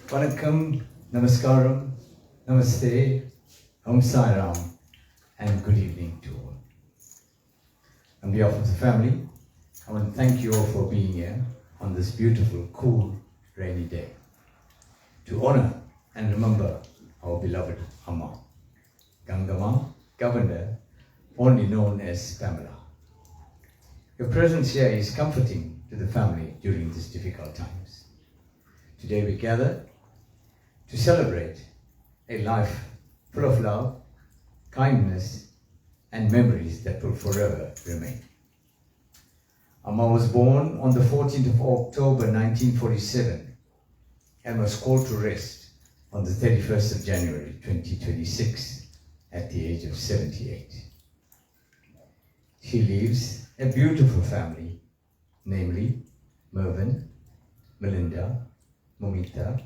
Vanakkam, Namaskaram, Namaste, Om Sai Ram, and good evening to all. On behalf of the family, I want to thank you all for being here on this beautiful, cool, rainy day to honor and remember our beloved Amma, Gangama, Governor, only known as Pamela. Your presence here is comforting to the family during these difficult times. Today we gather to celebrate a life full of love, kindness, and memories that will forever remain. Amma was born on the 14th of October 1947 and was called to rest on the 31st of January 2026 at the age of 78. She leaves a beautiful family, namely Mervyn, Melinda, Momita,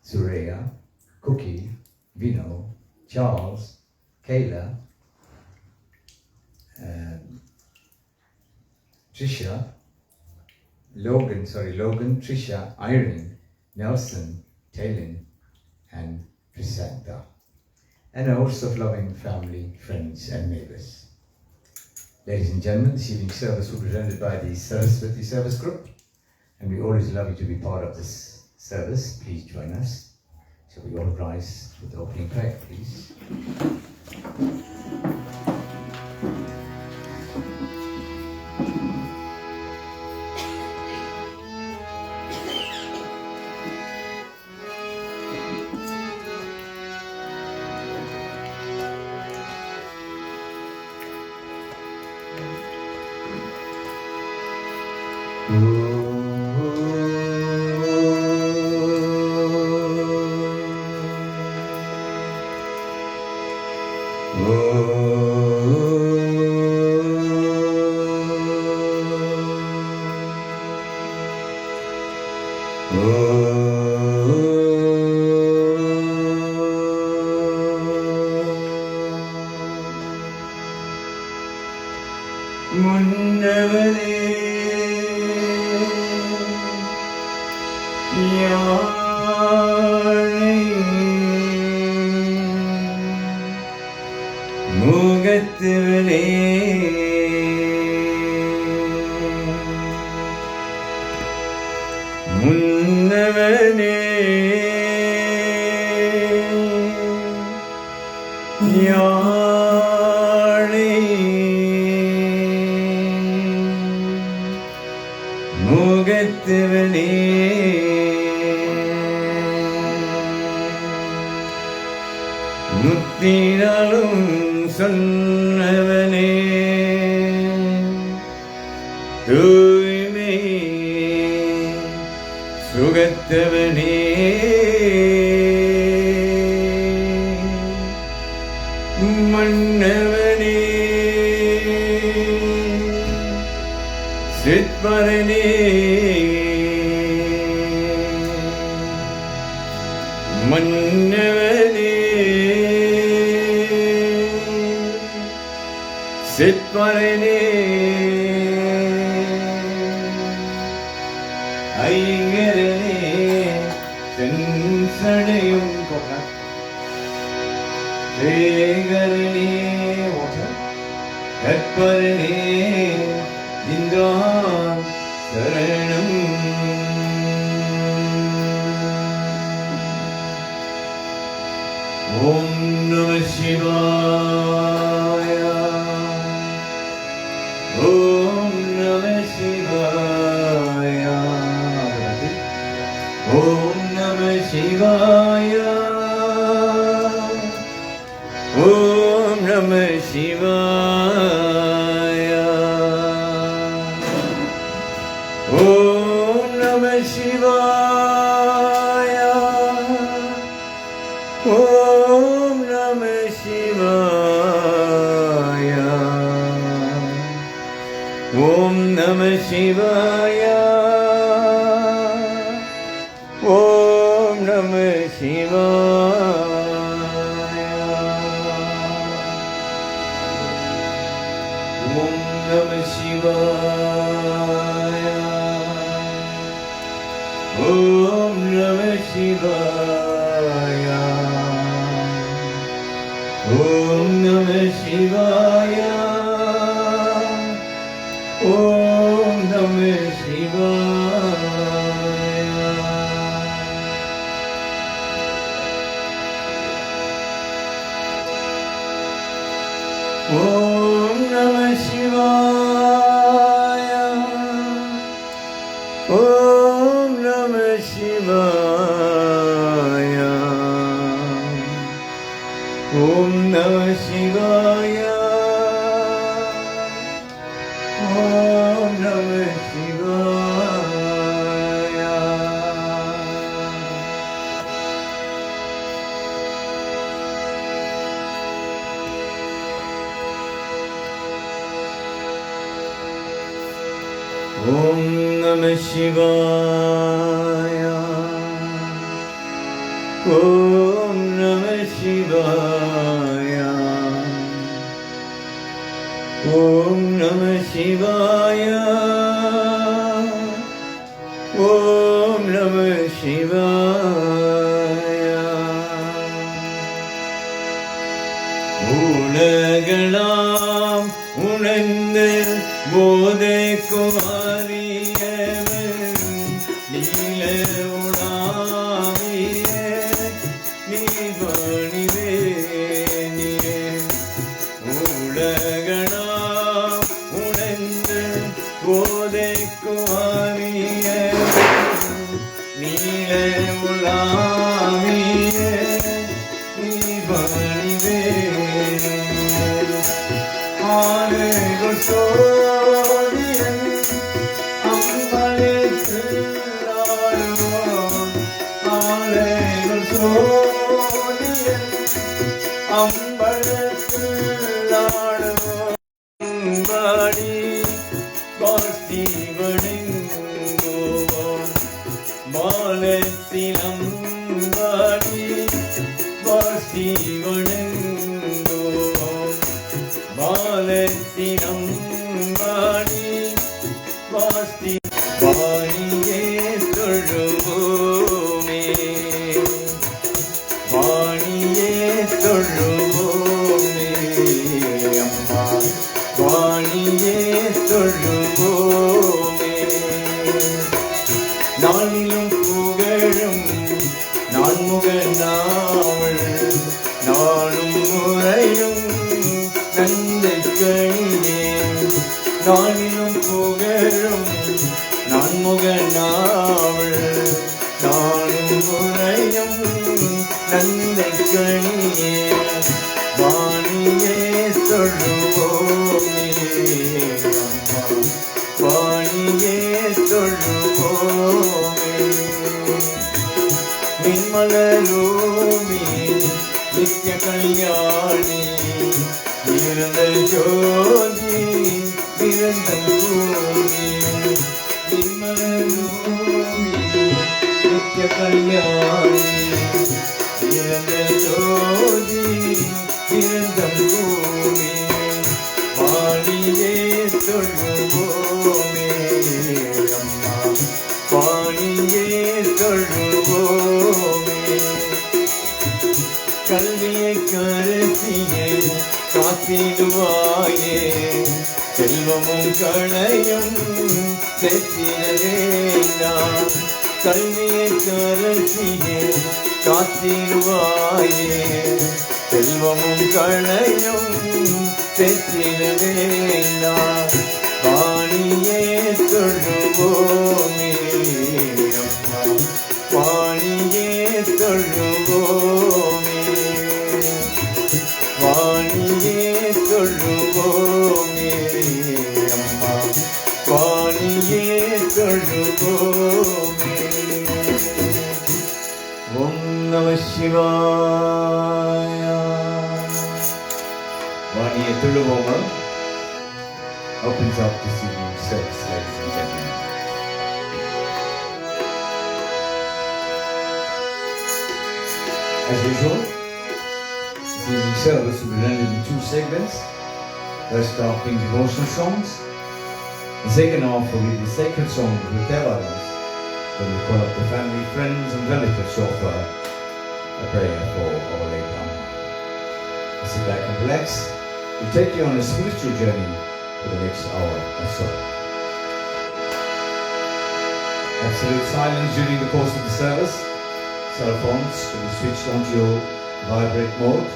Suraya, Cookie, Vino, Charles, Kayla, Logan, Trisha, Irene, Nelson, Talon, and Prisanta, and a host of loving family, friends, and neighbors. Ladies and gentlemen, this evening's service will be presented by the Saraswati Service Group, and we always love you to be part of this service. Please join us. Shall we all rise with the opening prayer, please? Om Namah Shivaya. Namah Shivaya. Om Namah Shivaya. Om Namah Shivaya. Om Namah Shivaya. Om Namah Shivaya. Om Namah Shivaya. Om Namah Shivaya. Om Namah Shivaya. Om Namah Shivaya. Om Namah Shivaya. Om Namah Shivaya. Om Namah Shivaya. Om Namah Shivaya. Om Namah Shivaya. உலகளாம் உணர்ந்து போதைக்கும் அறியவன் நீல உணாவிய நீவணிவேணியே. உலகளாம் உணர்ந்து போதைக்கும் அறியவன் நீல உலாவிய நீவணிவேணியே. ஆலைகள் சோதியன் அம்பலத்தில் ஆடுவான். ஆலைகள் சோதியன் அம்பலத்தில் ஆடுவான். பாடி பாஸ்தி வணங்குவான். பாலத்திலம் பாடி பாஸ்தி வணங்குவான். பாலத்தினம் பாடி பாஸ்தி வாணியே தொழுவோமே. வாணியே தொழுவோமே. அம்மா வாணியே தொழுவோமே. நாளிலும் புகழும் நான்முக நாவல் நாளும் முறையும் நந்தை கணியே. நாளிலும் புகழும் நான்முக நாவல் நாளும் முறையும் நந்தை கணியே. வாணியே தொழுவோமே. அம்மா வாணியே தொழுவோமே. நிர்மலரூபி நித்ய கல்யாணி இருந்த ஜோதி பிறந்த பூமி. நிர்மலரூபி நித்ய கல்யாணி இருந்த ஜோதி பிறந்த பூமி. வாணியே தொழுவோமே. அம்மா வாணியே தொழுவோமே. கல்வியை கருத்தியை காத்திடுவாயே. செல்வமும் களையும் செத்திட வேண்டாம். கல்வியை கருத்தியை காத்திடுவாயே. செல்வமும் களையும் செத்திட வேண்டாம். வாணியே தொழுவோமே. அம்மா வாணியே தொழுவோமே. வாணியே தொழுவோமே. அம்மா வாணியே தொழுவோமே. ஓம் நம சிவாய. வாணியை தொழுவோமா? opens up this evening's service, ladies and gentlemen. As usual, this evening's service will be rendered in two segments. First half being devotional songs. The second half will be the sacred songs with their others, when we call up the family, friends and relatives to offer a prayer for our late Amma. Sit back and relax. We'll take you on a spiritual journey for the next hour or so. Absolute silence during the course of the service. Cell phones will be switched onto your vibrate mode,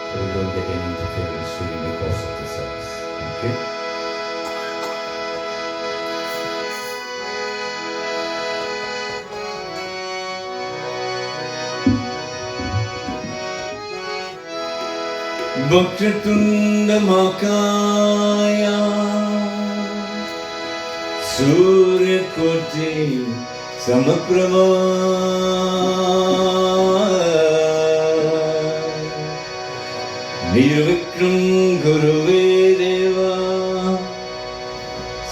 so we don't get any interference during the course of the service. Thank you. Bhaktundamākāya Suryakoṭī Samaprabha Nirvikram Gurave Deva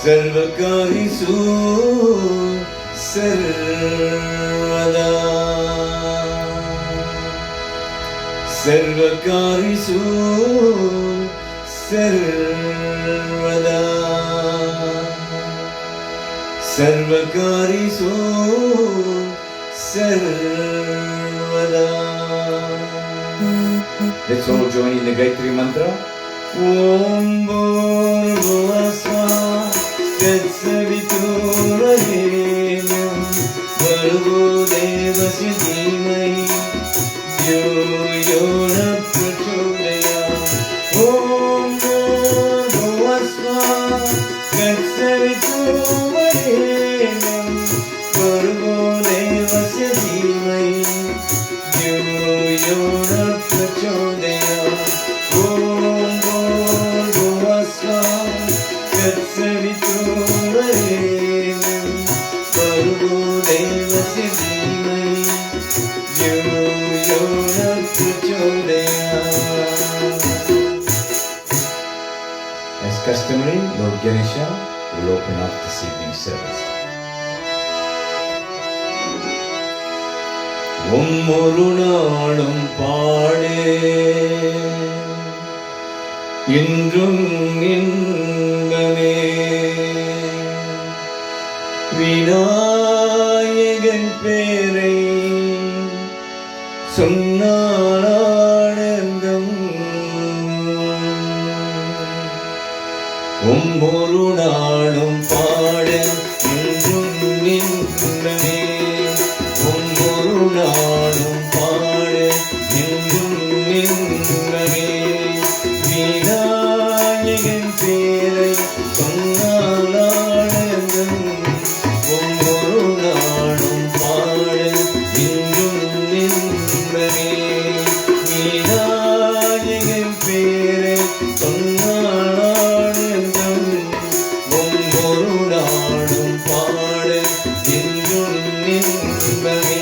Sarvakarisu Sarvada Sarvakarisu Sarvada Sarvakarisu Sarvada. Let's all join in the Gayatri Mantra. Om Bhurvuvasvaha Tatsaviturvarenyam Bhargo Devasya Dhīmahi Dhyo Yo N Prachodayāt. Om Bhurvuvasvaha Tatsaviturvarenyam Bhargo Devasya Dhīmahi Dhyo Yo N Prachodayāt. Om Bhurvuvasvaha Tatsaviturvarenyam Bhargo Devasya Dhīmahi Dhyo Yo N Prachodayāt. As customary, Lord Ganesha will open up this evening's service. ஒவ்வொரு நாளும் பாடே இன்றும் இன்பமே விநாயகன் பேரை சொன்னால் ஆனந்தம் ஒவ்வொரு நாளும் பாட இன்றும் இன்பமே ஒவ்வொரு நாளும் பாட இன்றும் இன்பமே விநாயகன் பேரை சொன்னால் ஆனந்தம் ஒவ்வொரு நாளும் பாட இன்றும் இன்பமே விநாயகன் பேரை சொன்னால் ஆனந்தம் ஒவ்வொரு நாளும் பாட இன்றும் இன்பமே.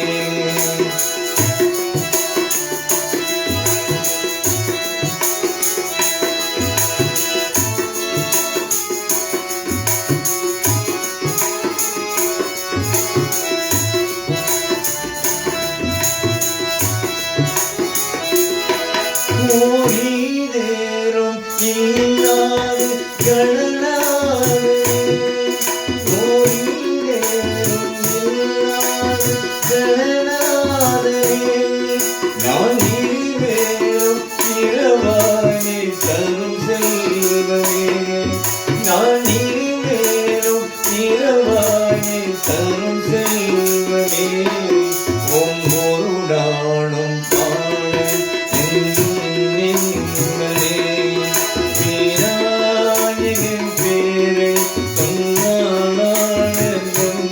ஓடிதேரும் இல்லாது கணநாதே ஓடிதேரும் இல்லாது கணநாதே நான் இருவேரும் இரவானே தரும் செல்வமே நான் இருவேரும் இரவானே தரும் செல்வமே ஒவ்வொரு நாளும் பாட இன்றும் இன்பமே விநாயகன் பேரை சொன்னால் ஆனந்தம்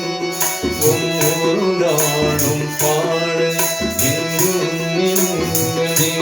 ஒவ்வொரு நாளும் பாட இன்றும் இன்பமே.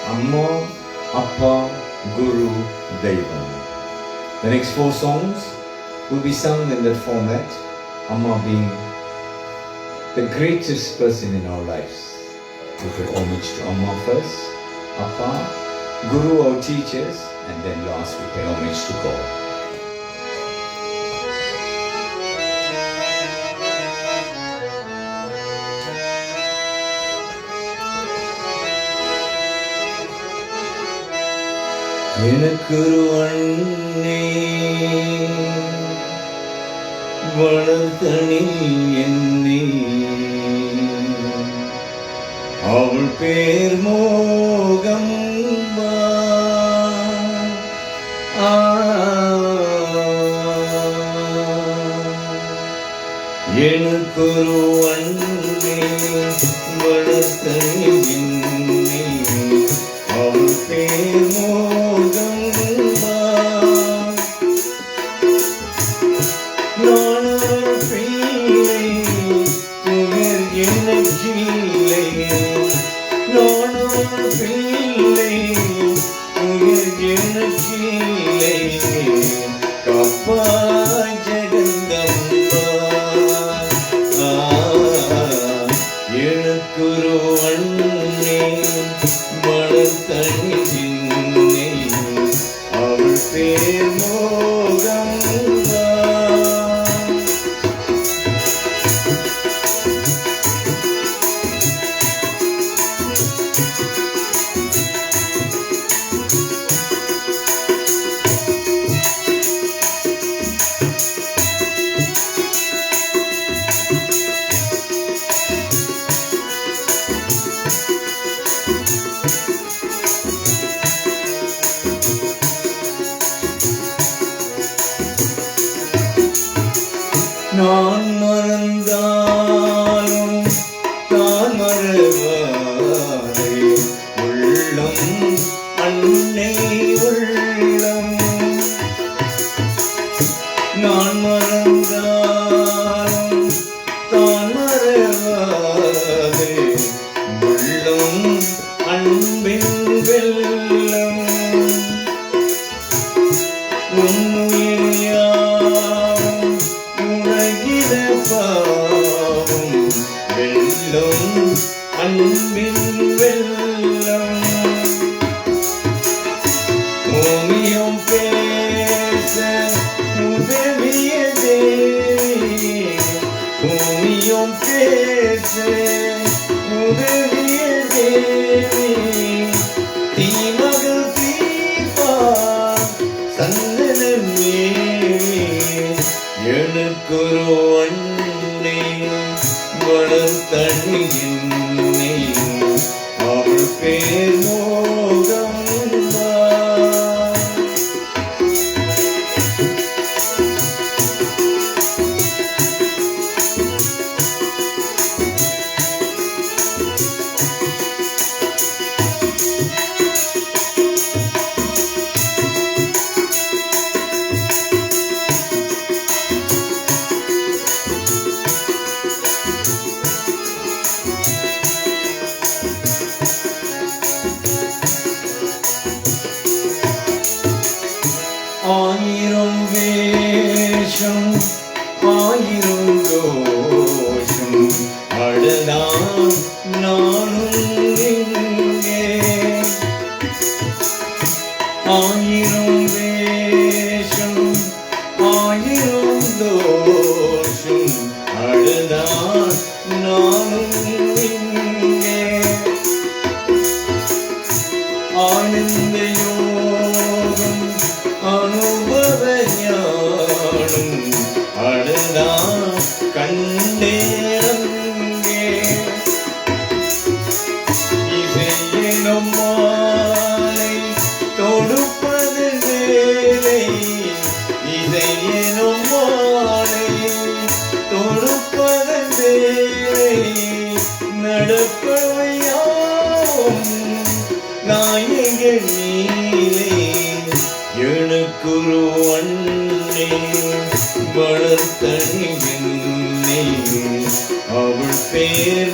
Amma, Appa, Guru, Deivam. The next 4 songs will be sung in that format. Amma being the greatest person in our lives. We pay homage to Amma first, Appa, Guru, our teachers, and then last we pay homage to God. எனக்கொரு அண்ணே வளர்த்தனி என்னே அவள் பேர் மோகம்பா எனக்கொரு அண்ணே வளர்த்தனி என்னே அவள் பேர் மோகம்பா நானொரு பிள்ளை துயர் எனக்கில்லை நானொரு பிள்ளை துயர் எனக்கில்லை காப்பாய் ஜெகந்தம்பா எனக்கொரு அண்ணே வளர்த்தனி என்னே அவள் பேர் மோகம்பா நான் மறந்தாலும் தான் மறவாதே உள்ளம் அன்னை உள்ளம் நான் மறந்தாலும் தான் மறவாதே உள்ளம் அன்பின் வெள்ளம் உன்னுயிர் யாவும் உலகில பாவம் வெள்ளம் அன்பின் வெள்ளம் ஓமியம் பேச உதவிய தேவி ஓமியம் பேச உதவிய தேவி தீமகள் தீபா சந்தனமே எனக்கொரு அண்ணே வளர்த்தனி என்னே அவள் பேர் மோகம்பா ஆயிரம் வேஷம் ஆயிரம் தோஷம் அழதான் நானும் இங்கே ஆயிரம் வேஷம் ஆயிரம் தோஷம் அழதான் நானும் இங்கே ஆனந்த யோகம் அனுபவ ஞானம் அழுதான் கண்டேரங்கே இசையினும் மாலை தொடுப்பது வேலை இசையினும் மாலை தொடுப்பது வேலை நடப்பவையாவும் நாயகன் நீலே எனக்கொரு அண்ணே வளர்த்தனி என்னே அவள் பேர்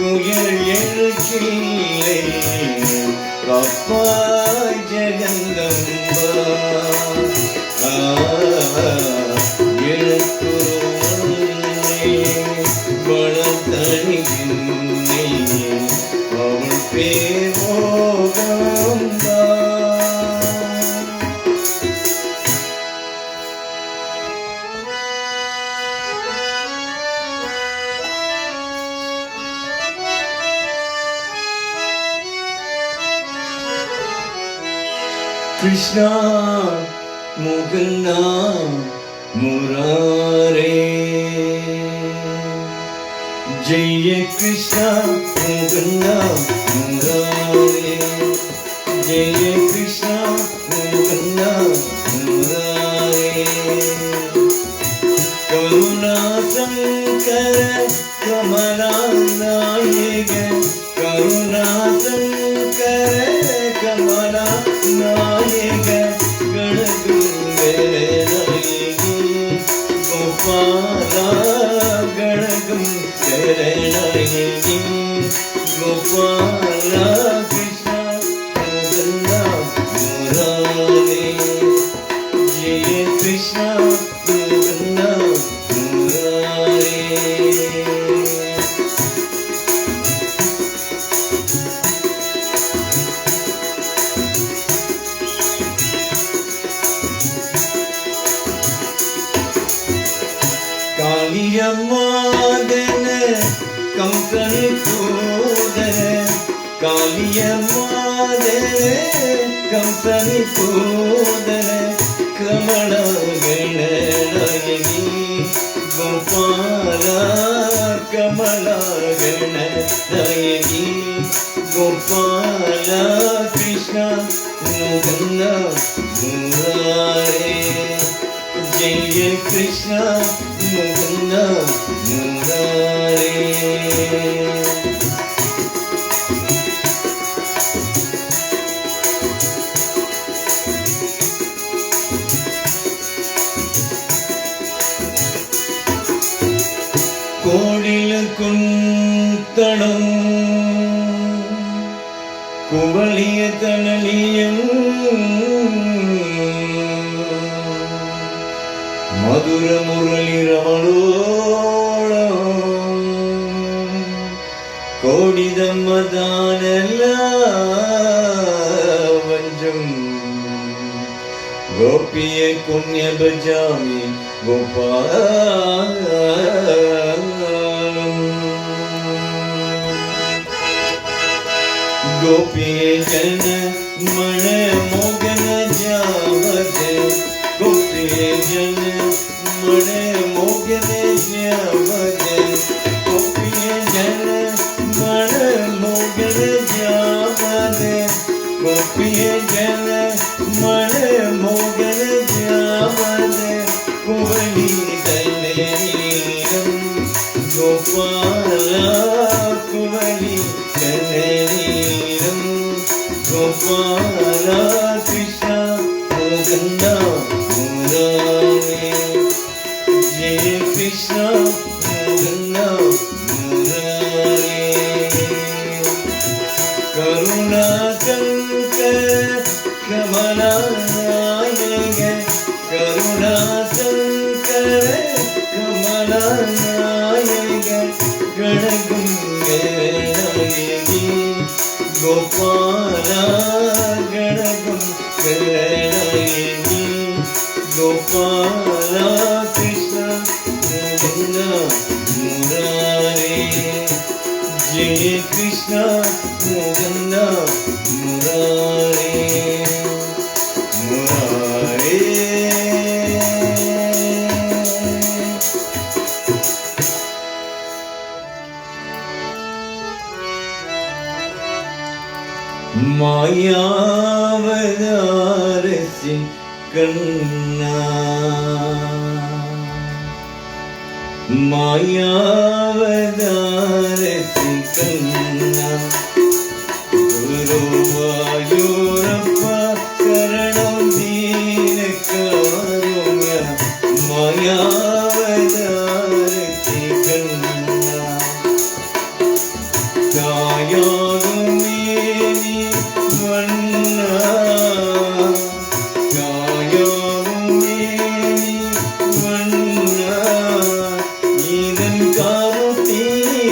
துயர் எழுச்சில்லை கப்பாய் ஜெகந்தம்பா எழுத்துருவன்னை வளர்த்தணிகின்னை அவள் பேர் மோகம்பா Krishna Mukunda Murare Jaya Krishna Mukunda Murare Jaya Krishna Mukunda Murare Karuna Sankara Kamala Nayaka Karuna Sankara Kamala Nayaka Ganagungere Nayaki Gopala Ganagungere Nayaki Gopala Krishna Mukunda Murare Jaya Krishna Mukunda Murare காளியம்மாதன கம்சனை போதன காளியம்மாதன கம்சனை போதன கமலகணநாயகி கோபாலா கமலகணநாயகி கோபாலா கிருஷ்ணா முகுந்தா முராரே ஜெய Krishna Mukunda Murare கோடில குந்தடம் குவளிய தனலியம் மதுர முரளி ரமணோளம் கோடிதம்மதானல்ல வஞ்சம் கோபிய புண்ணிய பஜாமி கோபாலம் கோபிய ஜன மன மோகன ஜாவத கோபிய ஜன மன மோகன ஜாவத கோபிய ஜன மன மோகன ஜாவத கோபிய ஜன மன மோகன ஜாவத குவலி கல்லேரம் கோபாலா குவலி கல்லேரம் கோபாலா கிருஷ்ணா முகுந்தா முராரே ஜெய கிருஷ்ணா முகுந்தா முராரே கருணா சங்கர கமலா நாயக கருணா சங்கர கமலா நாயக கணகுங்கரநாயகி கோபாலா கணகுங்கரநாயகி கோபாலா கிருஷ்ணா முகுந்தா முராரே ஜெய கிருஷ்ணா முகுந்தா முராரே முராரே மாயாவதாரசி கண்ணா மாயாவதாரசி கண்ணா குருவாயூரப்பா சரணம் தீனக்காருண்ய மாயாவதாரசி கண்ணா தாயாகுமே நீ மன்னா தாயாகுமே நீ மன்னா இதன் காலத்திலே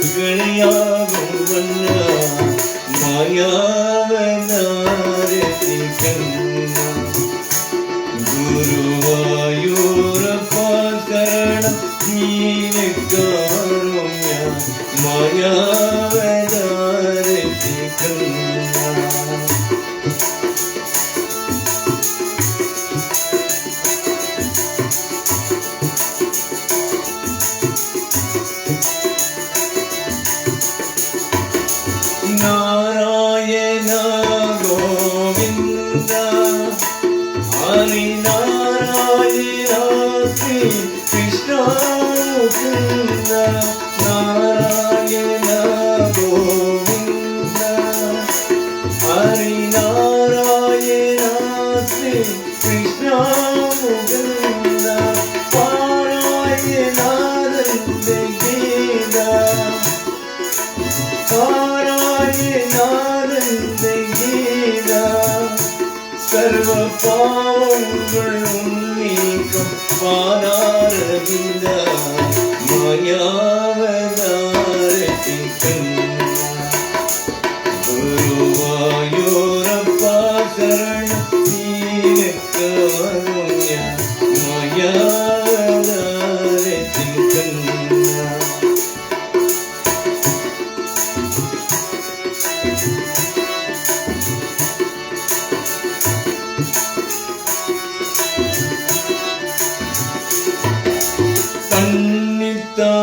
களையாகும் மன்னா மாயாவதாரத்தி கண்ணா குருவாயூரப்பா சரணம் நீனே காருண்ய மாயாவதாரத்தி கண்ணா நாராயண கோவிந்த ஹரி நாராயண ஸ்ரீ கிருஷ்ண முகுந்த நாராயண கோவிந்த ஹரி நாராயண ஸ்ரீ கிருஷ்ண முகுந்த பாராயணானந்த கீதா பாராயணானந்த கீதா சர்வ பாவங்களும் நீக்கம் பாராரவிந்த மாயாவதாரத்தி கண்ணா குருவாயூரப்பா சரணம் நீனே காருண்ய மாயாவதாரத்தி கண்ணா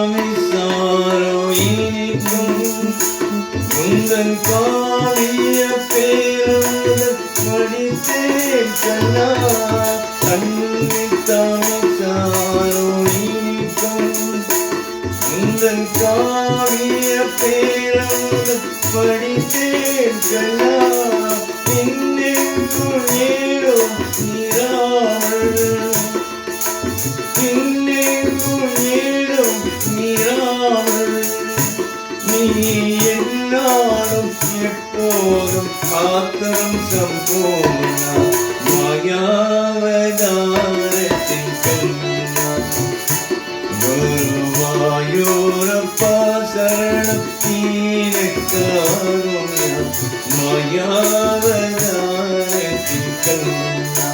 தன்னித்தமிசாரோ இனிக்கும் உந்தன் காளிய பேருதல் படித்தேன் கண்ணா தன்னித்தமிசாரோ இனிக்கும் உந்தன் காளிய பேருதல் படித்தேன் கண்ணா இன்னெங்கும் ஏழும் நீராமல் நீ என்னாலும் எப்போதும் ஆத்தரம் சம்பூர்ண மாயாவதாரத்தின் கண்ணா குருவாயூரப்பா சரணம் நீனே காருண்ய மாயாவதாரத்தின் கண்ணா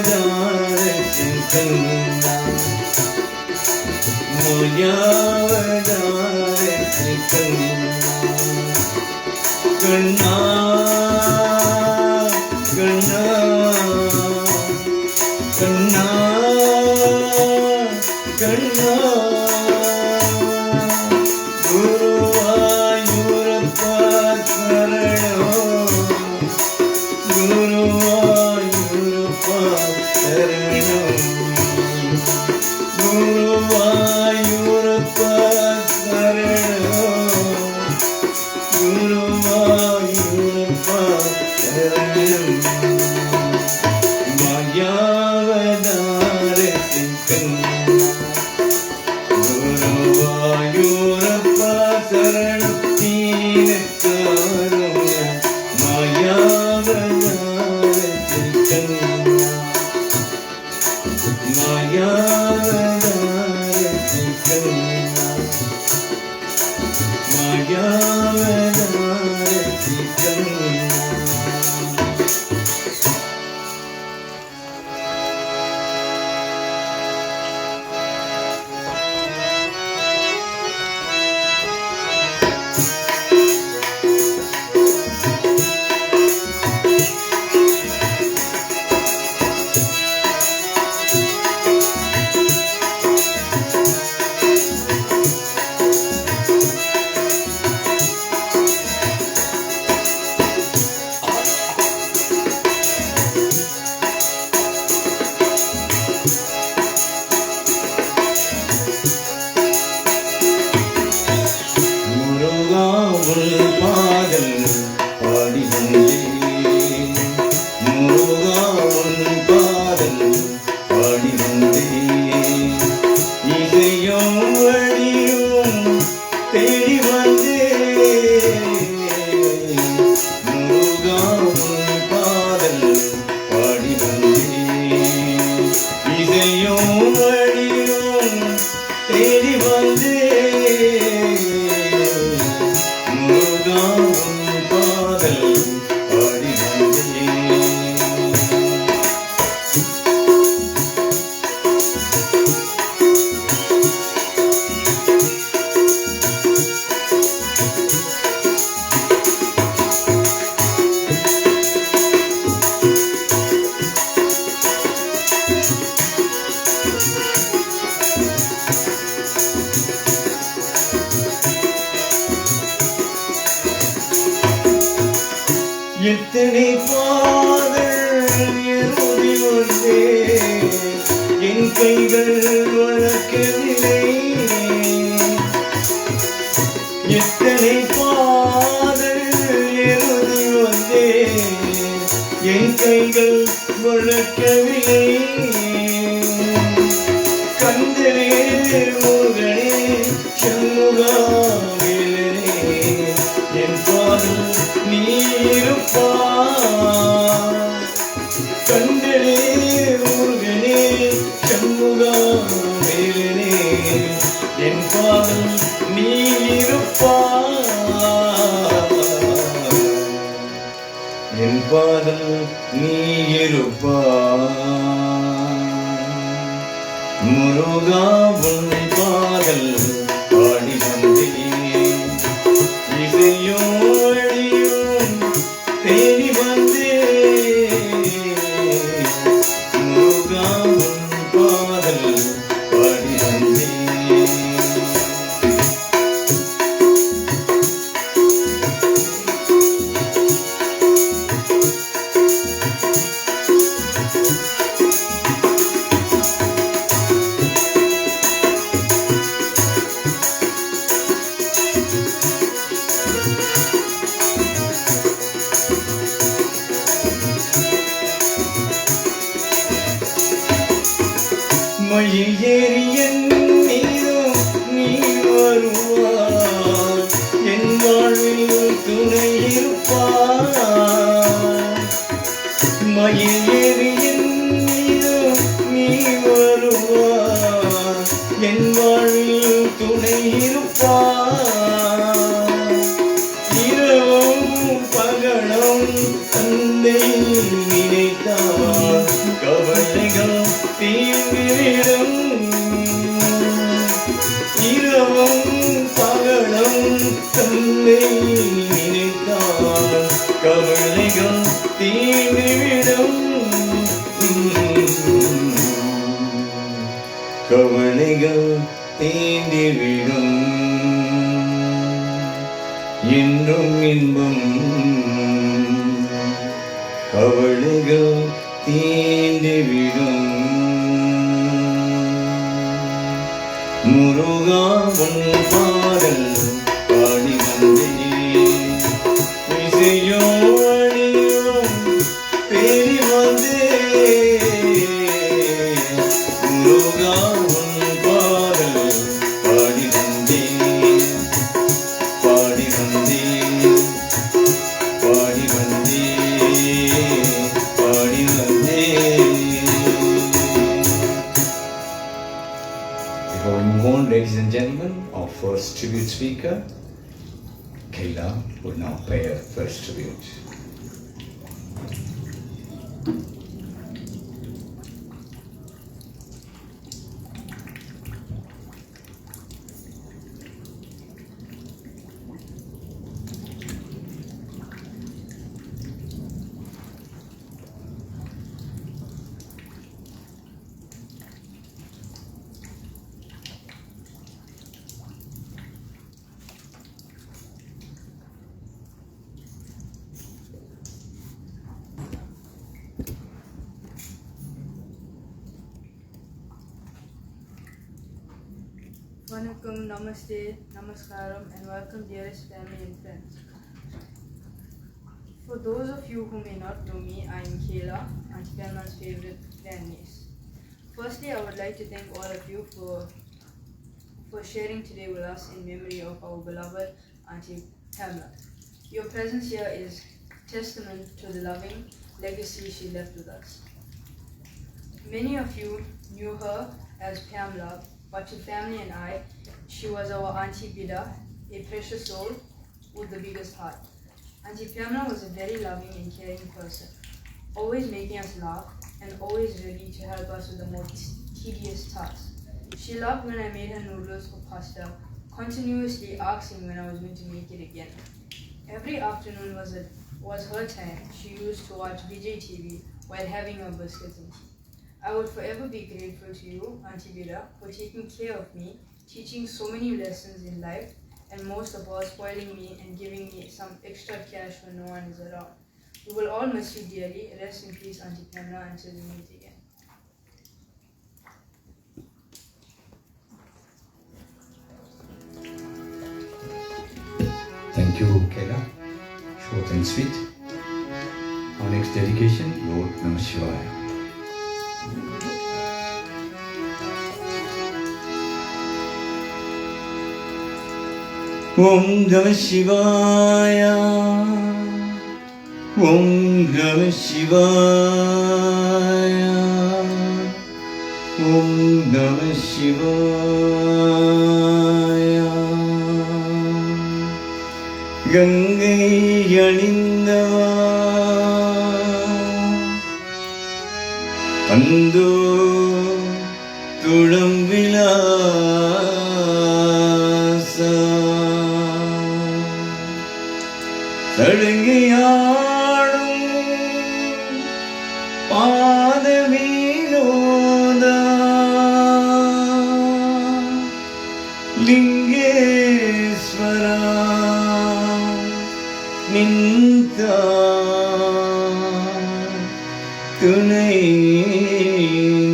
மாயாவதாரத்தின் கண்ணா மாயாவதாரத்தின் கண்ணா கண்ணா கண்ணா கண்ணா குருவாயூரப்பா சரணம் குருவாயூரப்பா சரணம் குருவாயூரப்பா சரணம் குருவாயூரப்பா சரணம் மாயாவதாரத்தின் கண்ணா குருவாயூரப்பா சரணம் நீனே காருண்ய மாயாவதாரத்தின் கண்ணா மாயாவதாரத்தின் கண்ணா மாயாவதாரத்தின் கண்ணா இசையும் வழியும் தேடி வந்தேன் முருகா உன் பாடல் பாடி வந்தேன் இசையும் வழியும் தேடி வந்தேன் முருகா உன் பாடல் பாடி வந்தேன் எத்தனை பாதல் எழுதி வந்தேன் என் கைகள் வளர்க்கவில்லை எத்தனை பாதல் எழுதி வந்தேன் என் கைகள் வளர்க்கவில்லை கந்தரே முருகனே சண்முகா வேலனே என் பாதல் நீருப்பா கண்டனே முருகனே சண்முகா வேலனே என் பாதல் நீருப்பா என் பாதல் நீருப்பா முருகா உன் பாதல் பாடி வந்தேன் இசையும் வழியும் தேடி வந்தேன் முருகா உன் பாதல் பாடி வந்தேன் மயில் ஏறி என் மீதும் நீ வருவாய் என் வாழ்வில் துணை இருப்பாய் மயில் ஏறி என் மீதும் நீ வருவாய் என் வாழ்வில் துணை இருப்பாய் இரவும் பகலும் தந்தை நினைத்தார் கவலைகள் தீர்ந்திடும் இரவும் பகலும் தந்தை நினைத்தார் கவலைகள் தீர்ந்துவிடும் கவலைகள் தீர்ந்துவிடும் என்றும் இன்பம் கவலைகள் தீர்ந்துவிடும் முருகா உன் பாடல் பாடி வந்தேன் இசையும் வழியும் தேடி வந்தேன் முருகா உன் பாடல் பாடி வந்தேன் பாடி வந்தேன் பாடி வந்தேன் பாடி வந்தேன். Before we move on, ladies and gentlemen, our first tribute speaker, Kayla, will now pay her first tribute. Vanakkam, Namaste, Namaskaram, and welcome, dearest family and friends. For those of you who may not know me, I am Kayla, Auntie Pelman's favorite grandniece. Firstly, I would like to thank all of you for for sharing today with us in memory of our beloved Auntie Pamela. Your presence here is testament to the loving legacy she left with us. Many of you knew her as Pamela, but to family and I, she was our Auntie Bida, a precious soul with the biggest heart. Auntie Pamela was a very loving and caring person, always making us laugh and always ready to help us with the most tedious tasks. She loved when I made her noodles or pasta, continuously asking when I was going to make it again. Every afternoon was her time. She used to watch Vijay TV while having her biscuits and tea. I would forever be grateful to you, Auntie Bida, for taking care of me, teaching so many lessons in life, and most of all spoiling me and giving me some extra cash when no one is around. We will all miss you dearly. Rest in peace, Auntie Pamela, until we meet again. Thank you, Kela. Short and sweet. Our next dedication, Lord Namah Shivaya. Om Namah Shivaya. Om Namah Shivaya. Om Namah Shivaya. Gangai Yanindava Ando Tudamvilasa Sadangiyadum Padavinoda Lingeshwara Ninta Tunai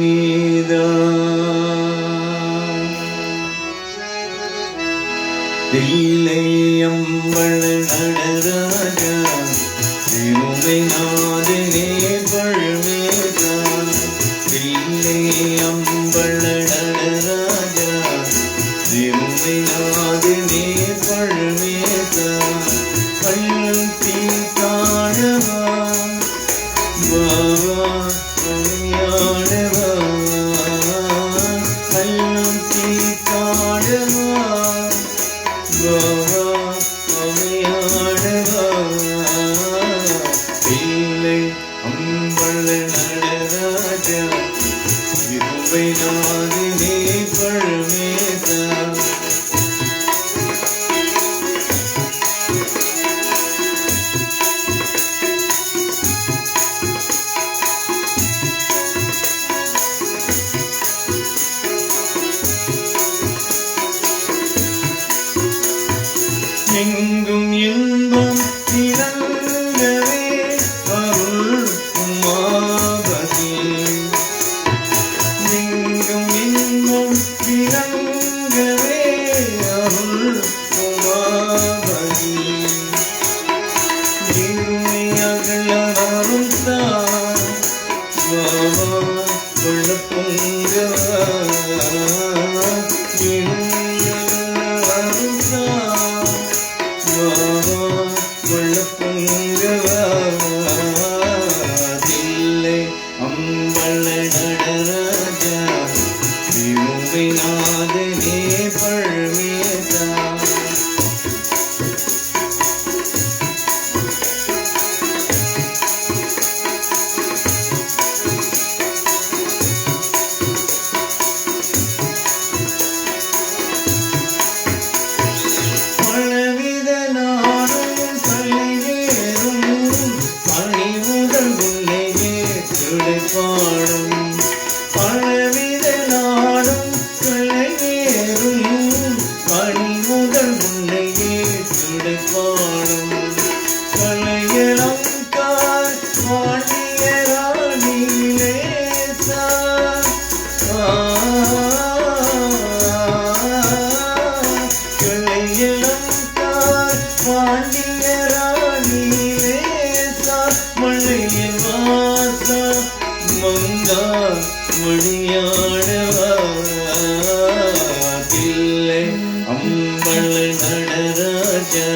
Nida Dillayambala Nadaraja Thirumainadane Palmeta Dillayambala Nadaraja Thirumainadane Palmeta Kalti Kadava Baba Kamiyadava Kalti Kadava Baba Kamiyadava Pillai Ambala Nadaraja Thirumainadane Palmeta எங்கும் இன்பம் நிரங்கவே அருள் உமாபதி எங்கும் இன்பம் நிரங்கவே அருள் உமாபதி இருமையகலரும் தான் பாபா கொள்ள பொங்கவா இருமையகலரும் தான் Dilலை அம்பல நடராஜா திருமைநாதனே பழமேதா பலவித நாடும் தலைவேறும் பணிவுதல் உன்னையே துடைப்பாடும் பலவித நாடும் தலைவேறும் பணி அம்பல நடராஜா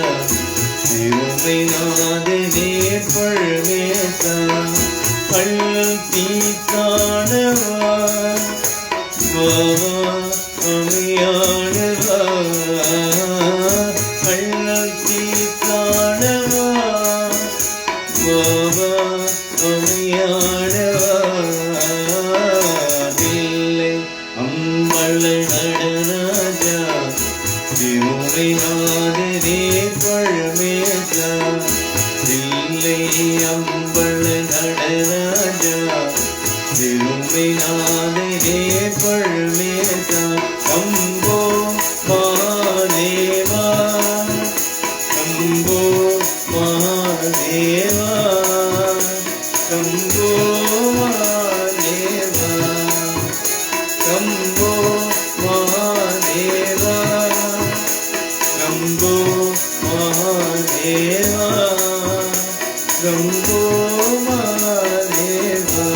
திருமை நாதனே பழமேசா பள்ளி காணவா வாவா அமியானவா பள்ளி காணவா வாவா அமியானவா தில்லை அம்பல நடராஜா திருமை நாதனே பழமேசா தில்லை அம்பல நடராஜா திருமை நாதனே பழமேசா கம்போ மாதேவா கம்போ மாதேவா கம்போ மாதேவா கம்போ மாதேவா கம்போ மாதேவா கம்போ மாதேவா.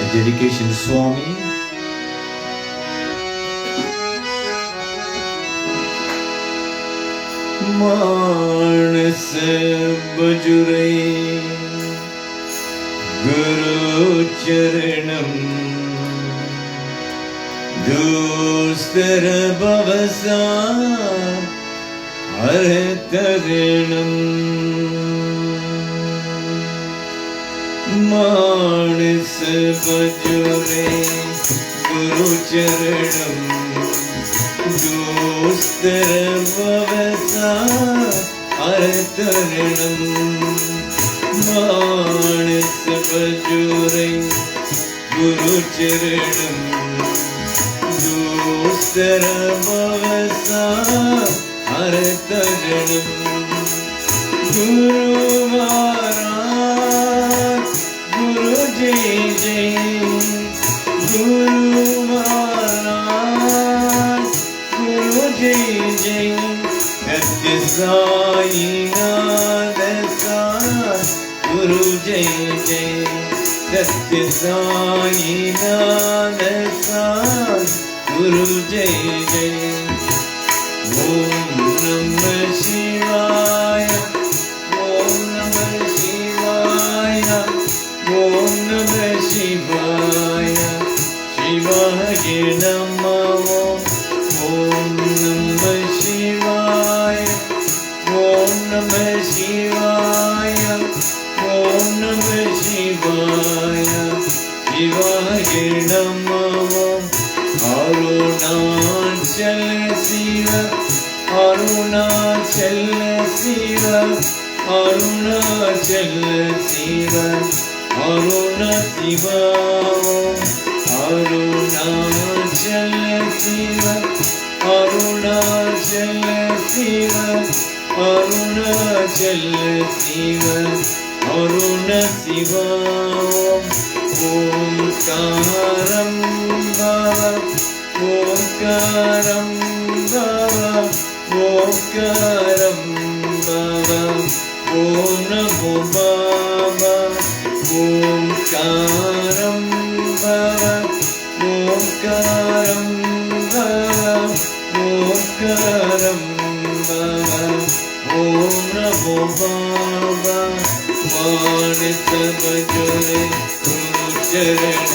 A dedication to Swami. मानस बजुरे गुरु चरणम दोस्तर भवसा हरतरणम मानस बजुरे गुरु चरणम दोस्तर भवसा हरतरणम मानस बजुरे गुरु चरणम दोस्तर भवसा हरतरणम गुरु महाराज गुरु जय जय गुरु महाराज गुरु जय जय सत्य साई नाथ साथ गुरु जय जय सत्य साई नाथ साथ गुरु जय जय ओम नमः शिवाय ओम नमः शिवाय ओम नमः शिवाय शिवाय नमः ओम नमः शिवाय ओम नमः शिवाय ओम नमः शिवाय शिवाय नमः अरुणाचल शिव अरुणाचल शिव अरुणाचल शिव अरुण शिव अरुणाचल शिव अरुणाचल शिव अरुणाचल शिव अरुण शिव ओंकारं भव ओंकारं भव ओंकारं भव ओम नमो बाबा ओंकारं भव ओंकारं भव ओंकारं भव ओम नमो बाबा मानस बजुरे चरणम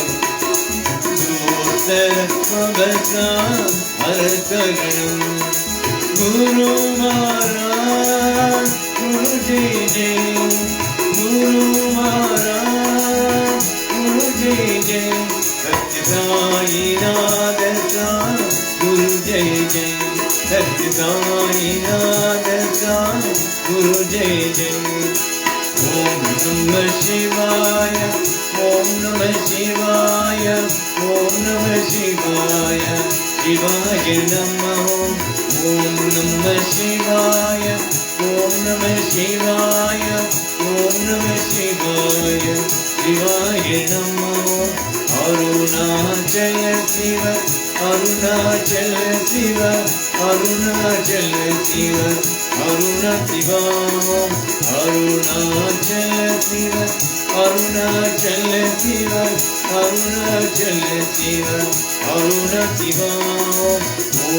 दूसर भवसा हरतरणम गुरु महाराज गुरु जय जय गुरु महाराज गुरु जय जय सत्य साई नाथ साथ गुरु जय जय सत्य साई नाथ साथ गुरु जय जय ओम नमः शिवाय ओम नमः शिवाय ओम नमः शिवाय शिवाय नमः ओम नमः शिवाय ओम नमः शिवाय ओम नमः शिवाय शिवाय नमः अरुणाचल शिव अरुणाचल शिव अरुणाचल शिव அருணசிவா அருணாச்சல சிவ அருணாச்சல சிவ அருணாச்சல சிவ அருணசிவா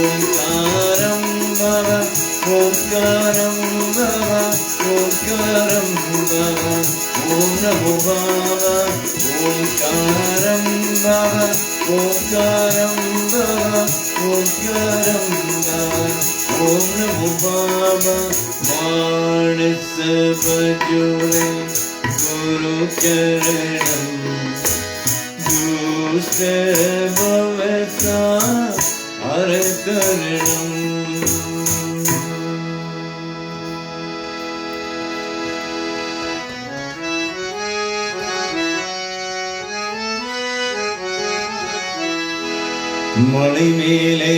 ஓம்காரம் பவ ஓம்காரம் பவ ஓம்காரம் பவ ஓம் நமோ பவ ஓம்காரம் பவ ஓம்காரம் பவ ஓம்காரம் பவ ஓம் நமோ பவ மானச பஜுரே குரு சரணம் துஷ்ட பவசா அரகரணம் மலை மேலே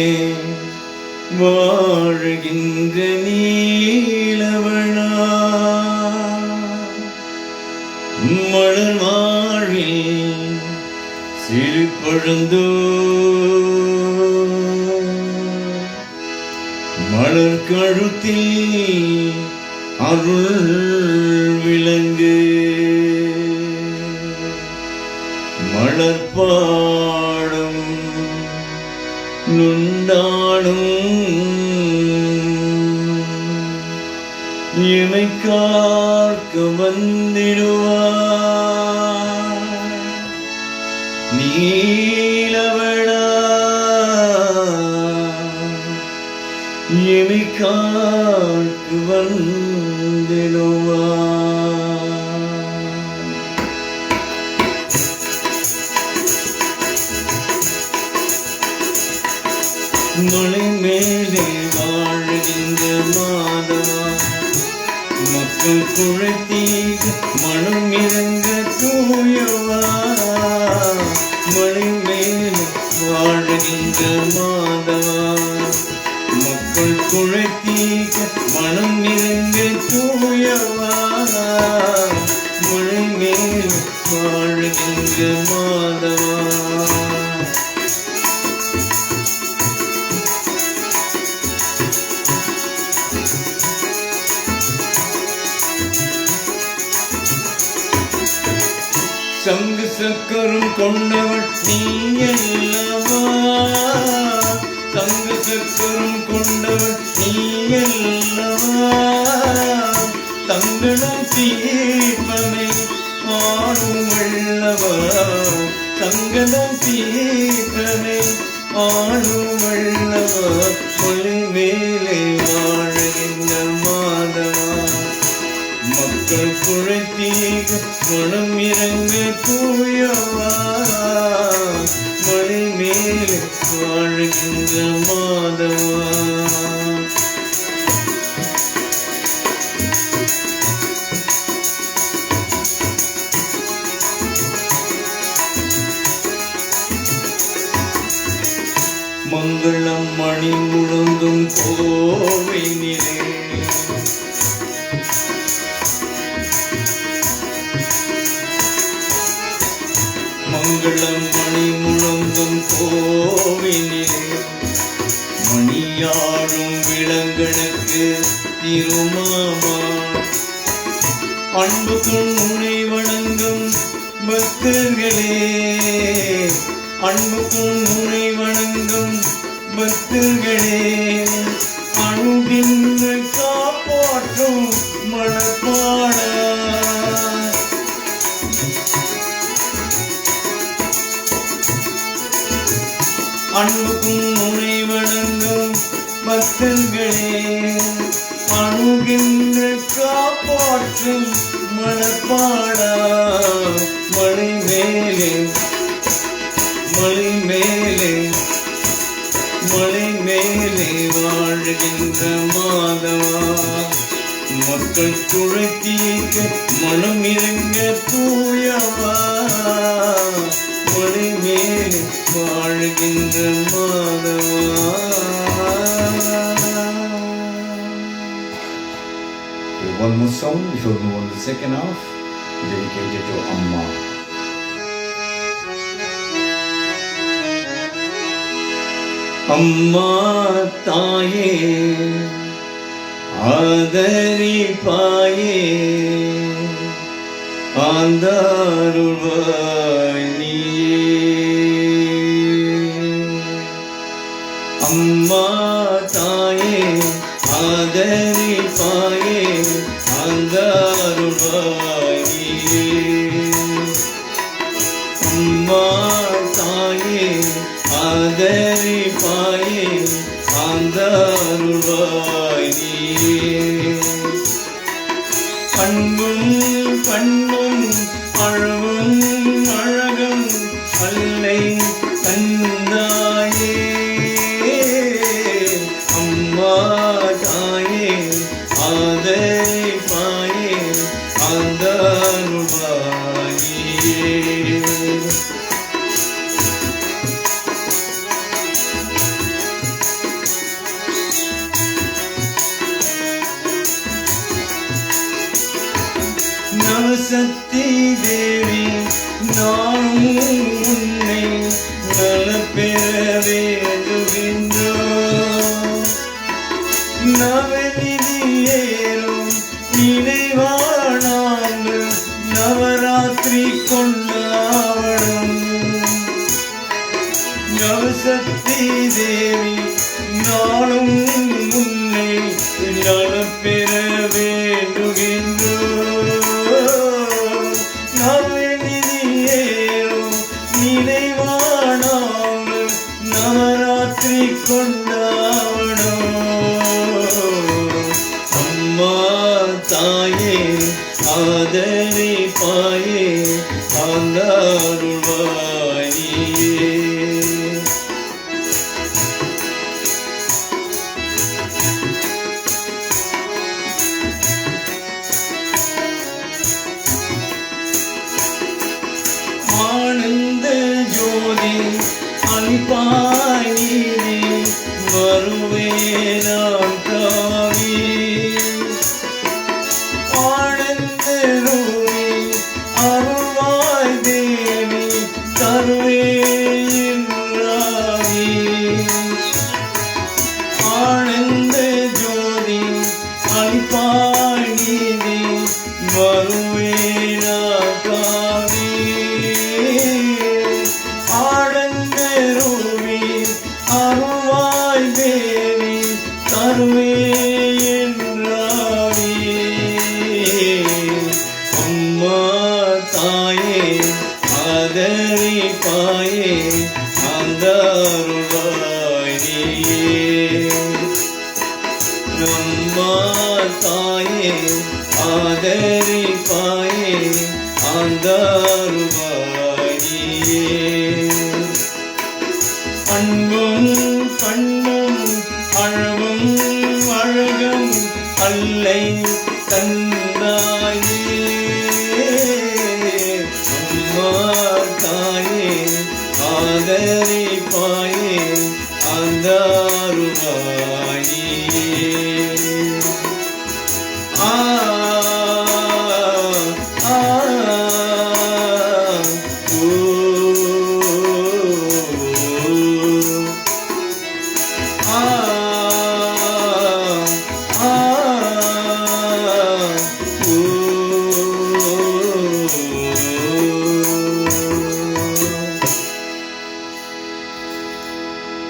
வாழ்கின்ற நீலவனா மலர் வாழ்வில் சிறு கொழுந்தோ மலர் கழுத்தில் அருள் விளங்கு மலர் பாடும் நுண்டாடும் இமை காக்க வந்திடுவார் நீலவளா இமை காக்க வந்திடுவார் மலை மேலே வாழ்கின்ற மாதவா மக்கள் குழைத்தீக மனம் இறங்க தூயவா மலை மேலே வாழ்கின்ற மாதவா மக்கள் குழைத்தீக மனம் இறங்க தூயவா மலை மேலே வாழ்கின்ற மாதவா சங்கு சக்கரம் கொண்டவள் நீ அல்லவா சங்கு சக்கரம் கொண்டவள் நீ அல்லவா தங்களும் தீபமே ஆடும் வல்லவா தங்களும் தீபமே ஆடும் வல்லவா மொழி மேலே வாழ்கின்ற மாதவா மக்கள் குழைத்தீக மனம் இறங்க தூயவா மலை மேலே வாழ்கின்ற மாதவா மங்களம் மணி முழங்கும் கோவினிலே மங்களம் மணி முழங்கும் கோவினிலே மணியாடும் விலங்கனுக்கு திருமாமா அன்புக்கும் உனை வணங்கும் பக்தர்களே அன்புக்கும் உனை வணங்கும் பக்தர்களே அணுகின்ற காப்பாற்றும் மனப்பாட அன்புக்கும் உனை வணங்கும் பக்தர்களே அணுகின்ற காப்பாற்றும் மனப்பாடா மலை மேலே மலை மேலே மலை மேலே வாழ்கின்ற மாதவா மக்கள் குழைத்தீக்க மனம் இறங்க தூயவா மலை மேலே வாழ்கின்ற மாதவா. One more song before we move on to the second half, dedicated to Amma. அம்மா தாயே ஆதரிப்பாயே ஆந்தாருள்வாய் அம்மா தாயே ஆதரிப்பாயே ஆந்தாருள்வாய் அம்மா தாயே ஆதரிப்பாயே ஆந்தாருள்வாய் பண்பும் பண்ணும் அழகும் அழகும் அல்லை தந்தாயே அம்மா தாயே ஆதரிப்பாயே ஆந்தாருள்வாயே நவசக்தி தேவி நானும் உன்னை நலப்பெற வேண்டுகின்றோம் நவநிதியேறும் நினைவானாண்டு நவராத்திரி கொண்டாடும் நவசக்தி தேவி நானும் உன்னை நலப்பெற வேண்டுகின்றோம் நினைவானாம் நவராத்திரி கொண்டாடும் அம்மா தாயே ஆதரிப்பாயே ஆந்தாருள்வாயே ஆனந்த ஜோதி அன்பாய் நீதி வருவேனான் காவி ஆனந்த ரூபி அருள்வாய் தேவி தருவேன் ராவி ஆனந்த ஜோதி அன்பாய் நீதி வருவேனா காவி ஆடந்தருவி அருள்வாய் தேவி தருவேன் ராவி அம்மா தாயே ஆதரிப்பாயே ஆந்தாருள்வாயே அம்மா தாயே ஆதரிப்பாயே ஆந்தாருள்வாயே அன்பும் பண்ணும் அழகும் அழகும் அல்லை தந்தாயே அம்மா தாயே ஆதரிப்பாயே ஆந்தாருள்வாயே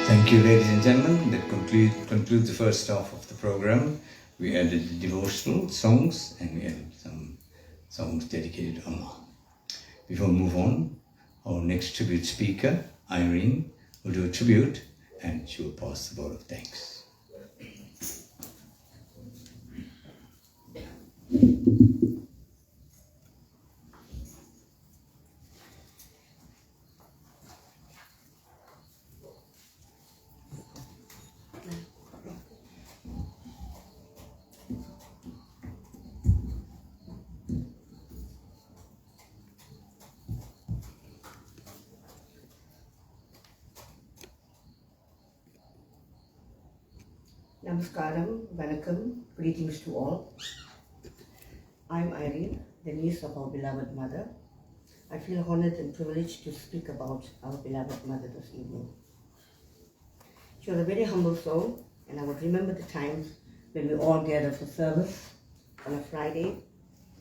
Thank you, ladies and gentlemen. That concludes the first half of the program. We added the devotional songs and we added some songs dedicated to Allah. Before we move on, our next tribute speaker, Irene, will do a tribute and she will pass the vote of thanks. Namaskaram, Vanakkam, greetings to all. I'm Irene, the niece of our beloved mother. I feel honored and privileged to speak about our beloved mother this evening. She was a very humble soul, and I would remember the times when we all gather for service on a Friday.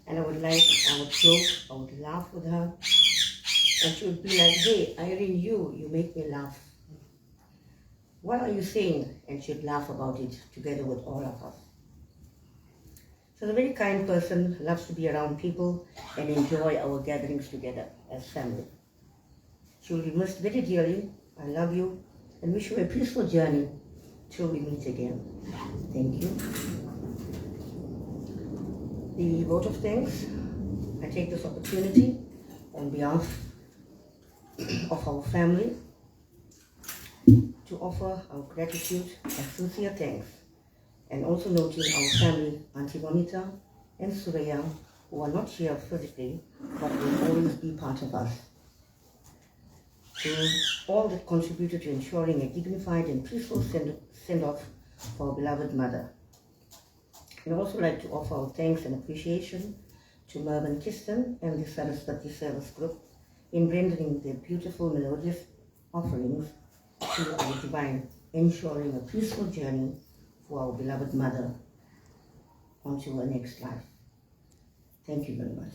And I would joke, I would laugh with her. And she would be like, hey, Irene, you make me laugh. What are you saying? And she'd laugh about it together with all of us. So the very kind person, loves to be around people and enjoy our gatherings together as family. She will be missed very dearly. I love you and wish you a peaceful journey till we meet again. Thank you. The vote of thanks, I take this opportunity on behalf of our family to offer our gratitude and sincere thanks, and also noting our family, Auntie Bonita and Suraya, who are not here physically, but will always be part of us. To all that contributed to ensuring a dignified and peaceful send-off for our beloved mother. I'd also like to offer our thanks and appreciation to Mervyn Kiston and the Saraswati Service Group in rendering their beautiful melodious offerings to our divine, ensuring a peaceful journey for our beloved mother onto her next life. Thank you very much.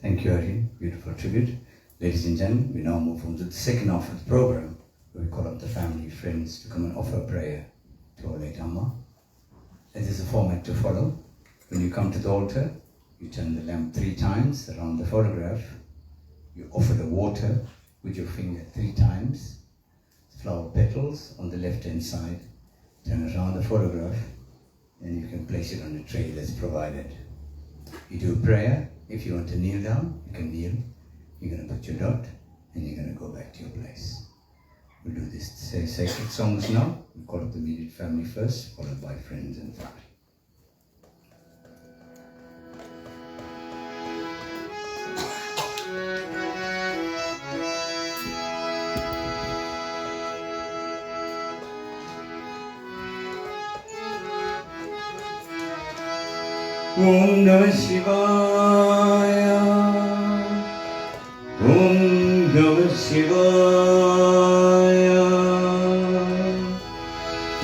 Thank you, Irene. Beautiful tribute. Ladies and gentlemen, we now move on to the second half of the program, where we call up the family, friends to come and offer prayer to our late Amma. This is a format to follow. When you come to the altar, you turn the lamp 3 times around the photograph. You offer the water with your finger 3 times. Flower petals on the left-hand side. Turn around the photograph, and you can place it on the tray that's provided. You do a prayer. If you want to kneel down, you can kneel. You're going to put your dot, and you're going to go back to your place. We'll do this sacred songs now. We'll call up the immediate family first, followed by friends and family. Om Namah Shivaya. Om Namah Shivaya.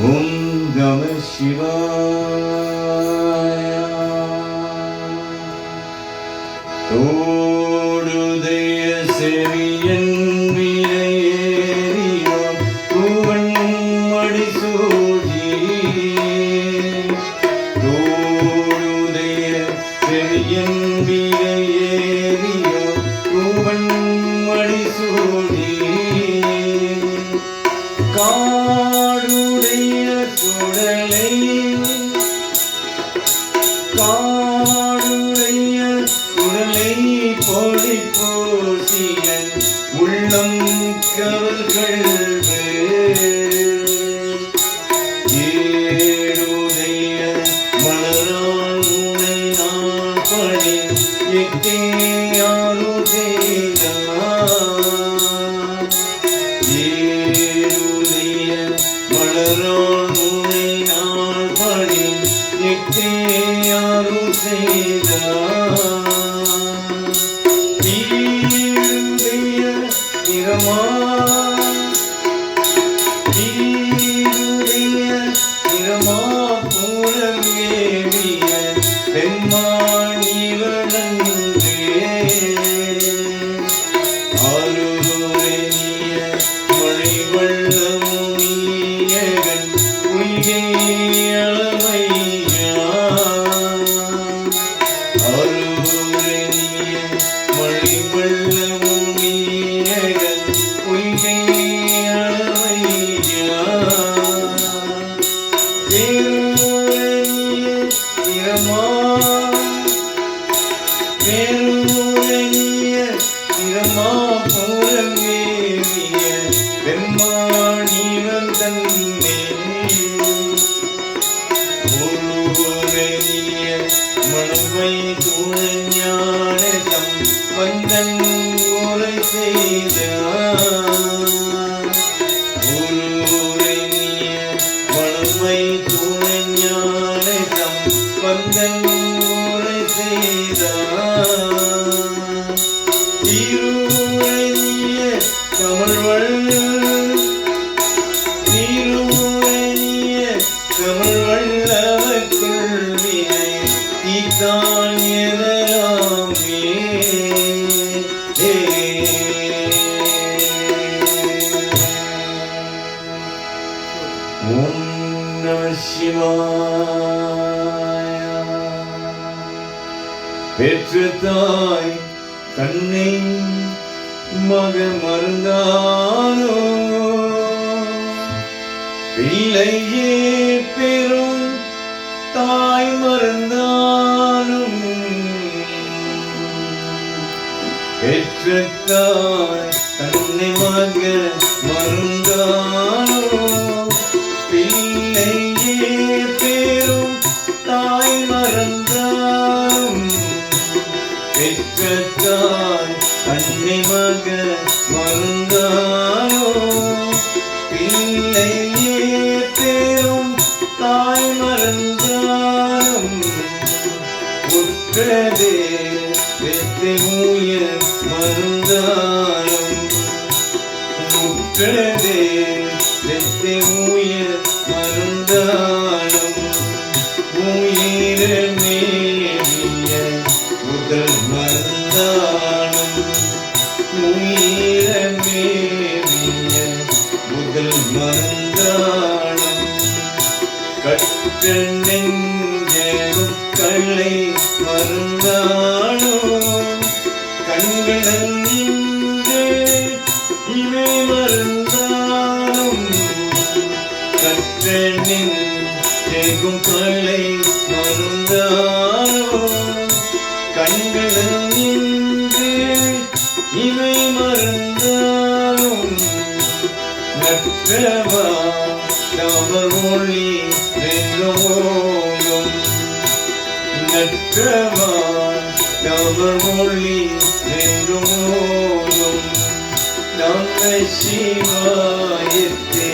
Om Namah Shivaya. Todudaya Seviyan Virayeriyo Kuvan Madisudi. Seviyan virayeriyo kuvan madisudi. Kaadudaya sudalai podi poosiyan ullam kavalkalve. Yerudaya malaran unai naan pani ekte yaru dena. Yerudaya malaran unai naan pani ekte yaru dena. Yerudaya nirama. Aru பெற்ற தாய் தன்னை மகன் மறந்தானோ பிள்ளையே பெரும் தாய் மறந்தானும் பெற்ற தாய் தன்னை மகன் மறந்தானோ பிள்ளையே பெரும் தாய் மறந்தானும் பெற்ற தாய் தன்னை மகன் மறந்தானோ பிள்ளையே பெரும் தாய் மறந்தானும் உற்றதே வெத்தை உயிர் மறந்தானும் உற்றதே வெத்தை உயிர் மறந்தானும் உயிர் மேவிய முதல் மறந்தானும் உயிர் மேவிய முதல் மறந்தானும் கற்ற நெஞ்சேரும் கள்ளை மறந்தானோ கண்களன் நின்று இவை மறந்தானும் கற்ற நெஞ்சேரும் கள்ளை மறந்தானோ கண்களன் நின்று இவை மறந்தானும் நற்றவா அவர் ஒளி வென்றோயும் நற்றவா அவர் ஒளி வென்றோயும் நம்மை சிவாயத்தே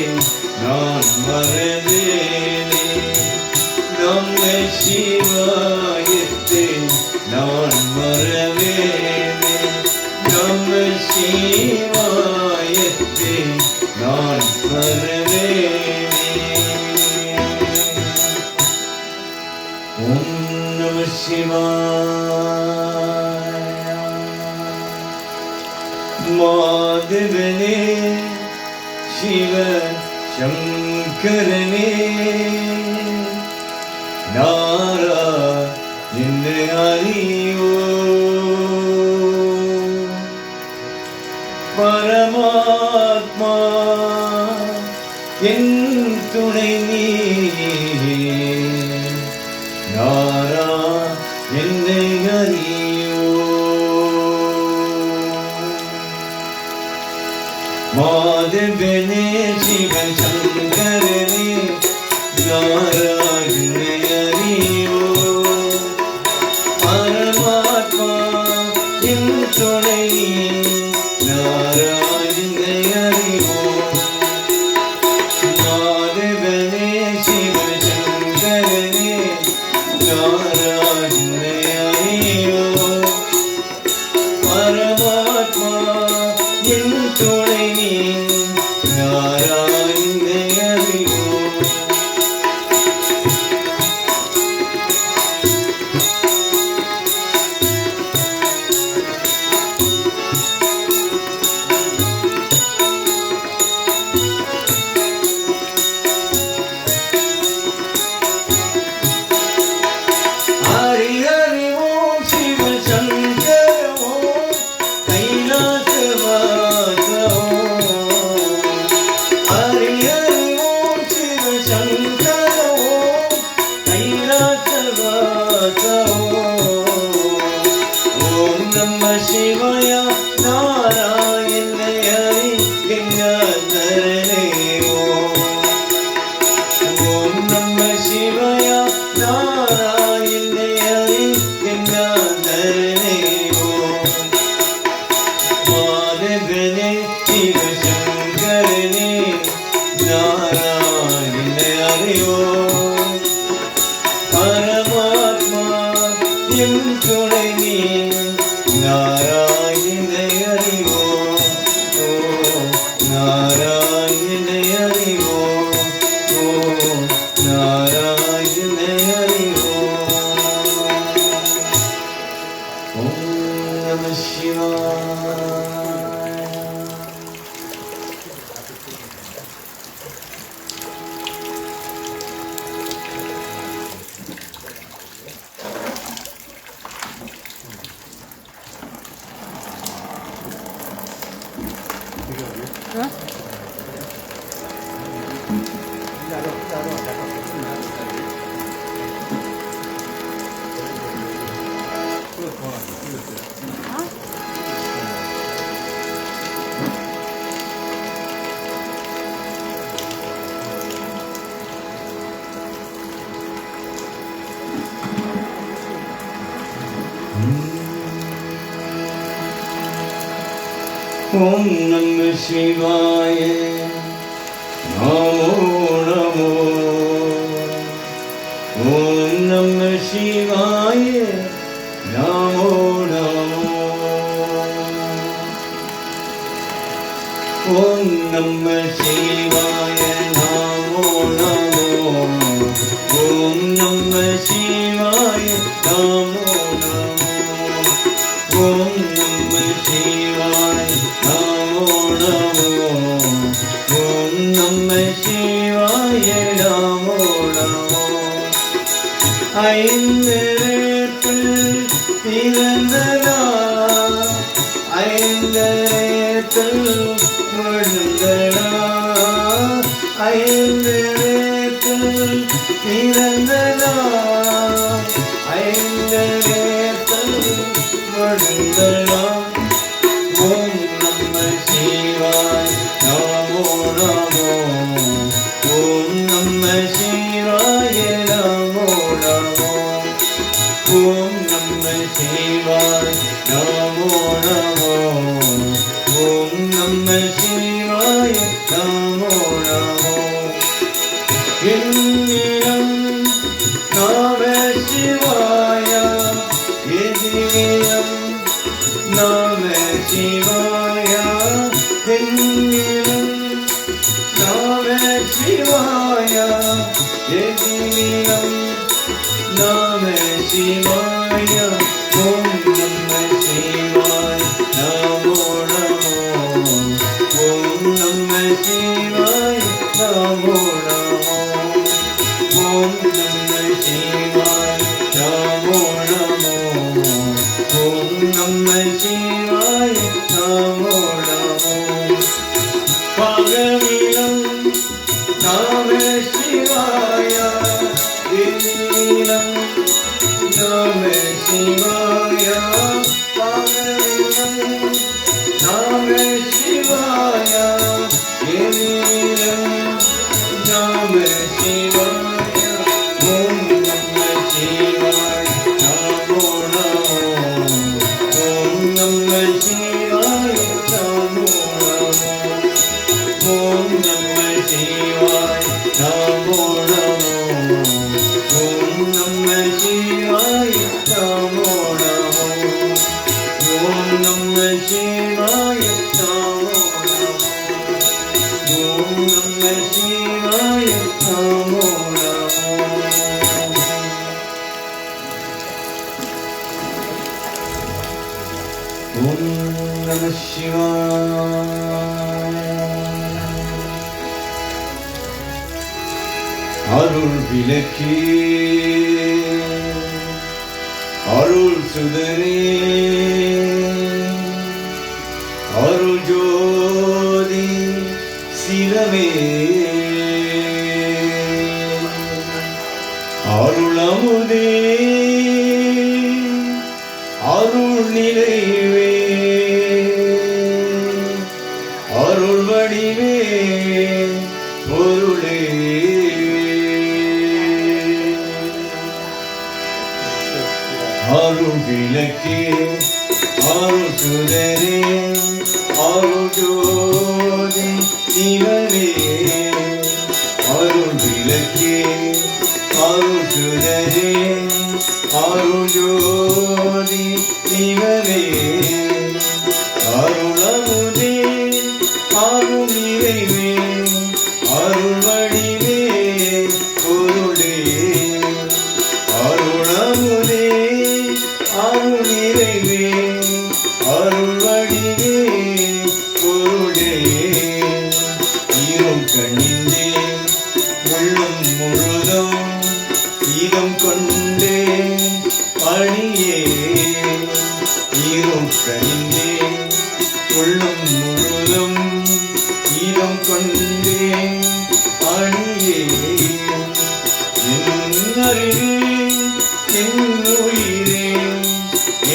நான் மறவேனே நம்மை சிவாயத்தே நான் மறவேனே நம்மை சிவாயத்தே நான் மறவேனே ஓம் நம சிவாய மாதவனே சிவ சங்கரனே நாராயண ஹரியோ பரமாத்மா என் துணை நீ நாராயண ஹரியோ மாதவனே சிவ சங்கரனே நாராயண ஹரியோ பரமாத்மா என் துணை நாராயண ஹரியோ மாதவனே சிவ சங்கரனே நாராயண ஹரியோ பரமாத்மா என் துணை நாராயண ஹரியோ ஹரி ஹரி ஓம் சிவ சங்கர ஓம் கைலாசவாச ஓம் ஹரி ஹரி ஓம் சிவ சங்கர ஓம் கைலாசவாச ஓம் நம சிவாய நாராயண ஹரி கங்காதரனே ஓம் நம சிவாய நாராயண ஹரி கங்காதரனே மாதவனே சிவ சங்கரனே நாராயண ஹரியோ பரமாத்மா என் துணை நீ நாராயண ஹரியோ நாராயண ஹரியோ நாராயண ஹரியோ ஓம் நம சிவாய ஓம் நம சிவாய நமோ நமோ ஓம் நம சிவாய நமோ நமோ ஓம் நம சிவாய நமோ நமோ ஓம் நம சிவாய நமோ நமோ ஓம் நம சிவாய நமோ நமோ ஓம் நம சிவாய நமோ நமோ ஐந்தரத்தில் பிறந்ததா ஐந்தரத்தில் விழுந்ததா ஐந்தரத்தில் பிறந்ததா ஐந்தரத்தில் விழுந்ததா ஓம் நம சிவாய நமோ நமோ ஓம் நம சிவாய நமோ நமோ ஓம் நம சிவாய நமோ நமோ ஓம் நம சிவாய நமோ நமோ என்னிடம் நம சிவாய எதிரிடம் நம சிவாய என்னிடம் நம சிவாய எதிரிடம் நம சிவாய ஓம் நம சிவாய நமோ நமோ ஓம் நம சிவாய நமோ நமோ ஓம் நம சிவாய நமோ நமோ ஓம் நம சிவாய நமோ நமோ பகலிலும் நம சிவாய எதிரிடம் நம சிவாய பகலிலும் நம சிவாய எதிரிடம் நம சிவாய ஓம் நம சிவாய நமோ நமோ ஓம் நம சிவாய நமோ நமோ ஓம் நம சிவாய நமோ நமோ ஓம் நம சிவாய நமோ நமோ ஓம் நம சிவாய நமோ நமோ ஓம் நம சிவாய நமோ நமோ ஓம் நம சிவாய அருள் விளக்கே அருள் சுடரே அருள் ஜோதி சிவமே அருள் அமுதே அருள் நிறைவே அருள் வடிவே பொருளே அருள் விளக்கே அருள் சுடரே அருள் ஜோதி சிவனே அருள் விளக்கே அருள் சுடரே அருள் ஜோதி சிவனே அருள் அமுதே அருள் நிறைவே அருள் வடிவே பொருளே அருள் அமுதே அருள் நிறைவே அருள் வடிவே பொருளே ஈரம் கண்ணிந்தே உள்ளம் முழுதும் ஈரம் கொண்டே அணியே ஈரம் கண்ணிந்தே உள்ளம் முழுதும் ஈரம் கொண்டே அணியே என் அறிவே என் உயிரே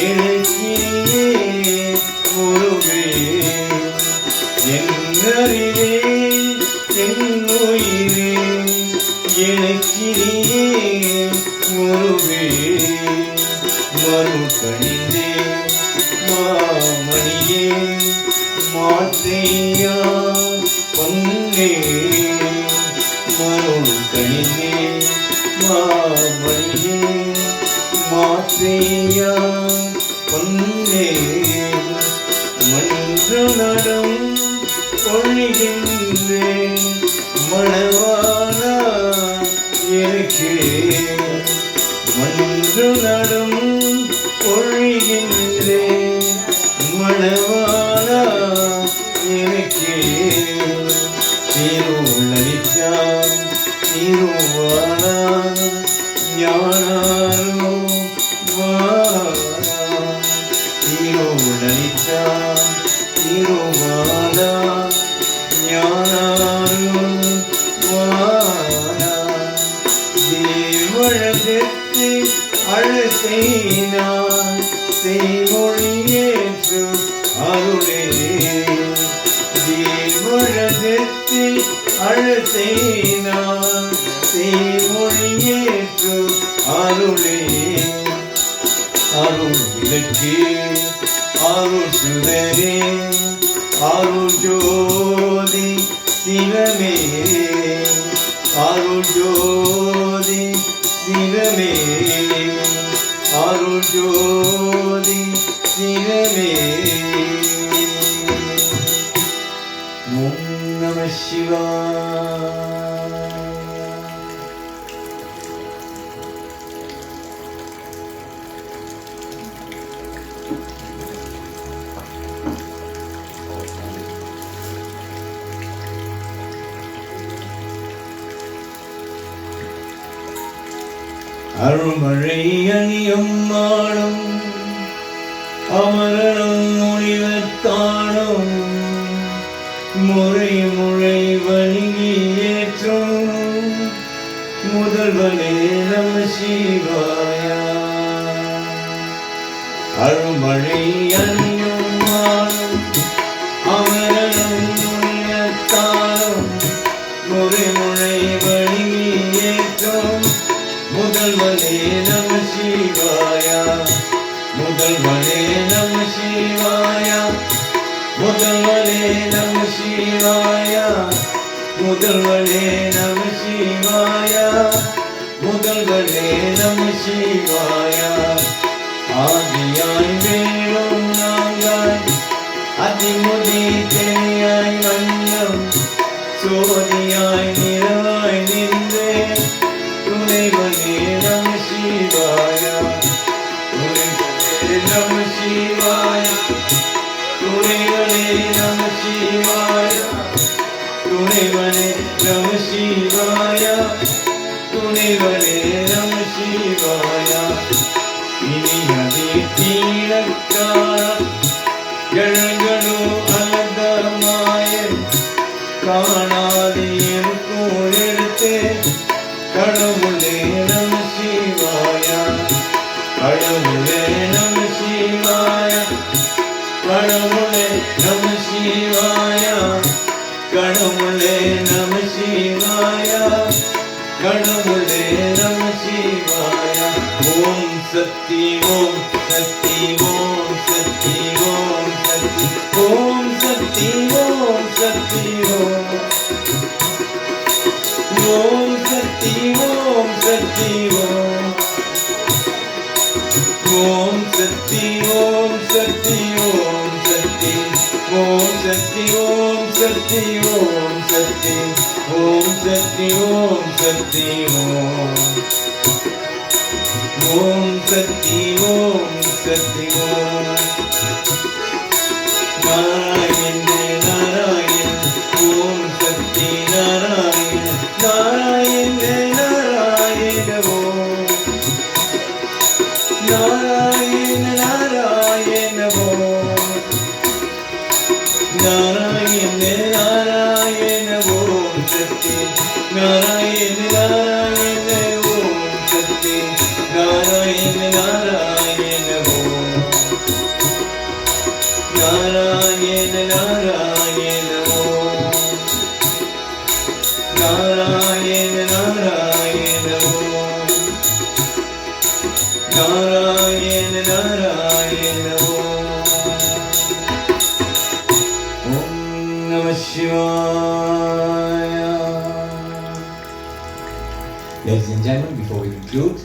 எனக்கியே முருகே என் அறிவே என் உயிரே எனக்கியே முருகே மறு கணிந்தே மாமணியே மா ஆசையா பொன்னே மன்று நடம் பொழிகின்றேன் மணவாளா எனக்கே மன்று நடம் பொழிகின்றேன் மணவாளா எனக்கே திருளலிச்சா திருவாளா ஞானாரோ வாரா திருளலிச்சா திருவாளா ஞானாரோ வாரா தேவழகத்து அழசைனான் செய்மொழியேற்று அருளே தேவழகத்து அழசைனான் செய்மொழியேற்று அருளே அருள் விளக்கே அருள் சுடரே அருள் ஜோதி சிவமே அருள் ஜோதி சிவமே அருள் ஜோதி சிவமே ஓம் நம சிவாய அருள்மழை அணியும் மாடும் அமரனும் முனிவத்தானும் முறை முறை வணங்கி ஏற்றும் முதல்வனே நம சிவாய அருள்மழை அணியும் மாடும் அமரனும் முனிவத்தானும் முறை முறை வணங்கி ஏற்றும் முதல்வனே நம சிவாய முதல்வனே நம சிவாய முதல்வனே நம சிவாய முதல்வனே நம சிவாய முதல்வனே நம சிவாய ஆதியாய் வேணும் நாங்காய் அதிமுதி தெளியாய் வண்ணம் சோதியாய் நிறவாய் நின்றே துணைவனே நம சிவாய துணைவனே நம சிவாய துணைவனே நம சிவாய துணைவனே நம சிவாய துணைவனே நம சிவாய இனி நதி தீரக்கார எழுங்களோ அலங்கமாய காணாது எனக்கும் எடுத்தே கடவுளே நம சிவாய கடவுளே நம சிவாய கடவுளே நம சிவாய கடவுளே நம சிவாய கடவுளே நம சிவாய ஓம் சக்தி ஓம் சக்தி ஓம் சக்தி ஓம் சக்தி ஓம் சக்தி ஓம் சக்தி ஓம் ஓம் சக்தி ஓம் சக்தி ஓம் ஓம் சக்தி ஓம் சக்தி ஓம் சக்தி ஓம் சக்தி ஓம் சக்தி ஓம் சக்தி ஓம் சக்தி ஓம் சக்தி ஓம் சக்தி ஓம் சக்தி ஓம் நாராயண நாராயண ஓம் சக்தி நாராயண நாராயண நாராயண ஓம் நாராயண நாராயண ஓம் நாராயண நாராயண ஓம் சக்தி நாராயண நாராயண ஓம் சக்தி நாராயண நாராயண ஓம் நாராயண நாராயண ஓம் நாராயண நாராயண ஓம் நாராயண நாராயண ஓம் நம சிவாய. Ladies and gentlemen, before we conclude,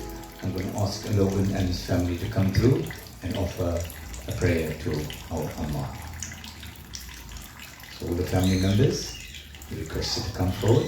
I'm going to ask Logan and his family to come through and offer a prayer to our Amma. So all the family members, we request you to come forward.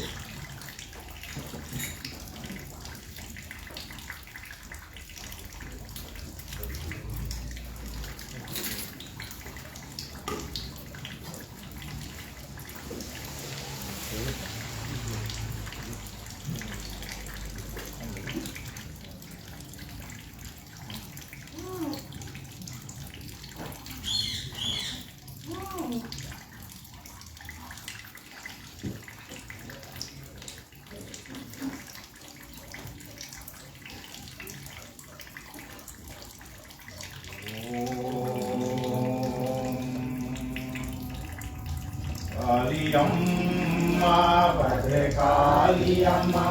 Kaliyamma Bhadrakaliyamma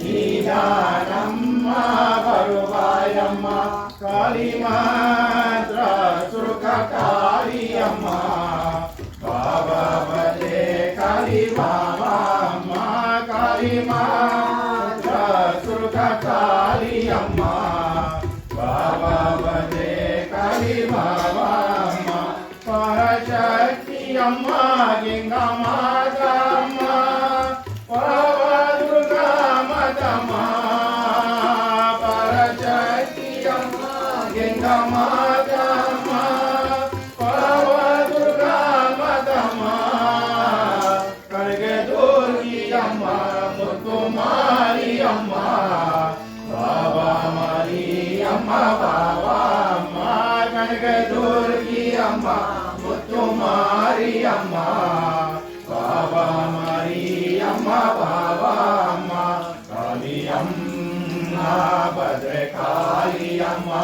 Nidanamma Varuvayamma Kalimantra Surkakaliyamma Baba Bhadrakali Baba Kalimantra Surkakaliyamma Baba Bhadrakali Baba Parashakti Amma Gingamadama Pava Durga Madama Parashakti Amma Gingamadama Pava Durga Madama Karge Durgi Amma Muttumari Amma Baba Mari Amma Baba Amma Karge Durgi Amma Muttumari Amma Baba Mari Amma Baba Amma Kaliyamma Bhadrakali Amma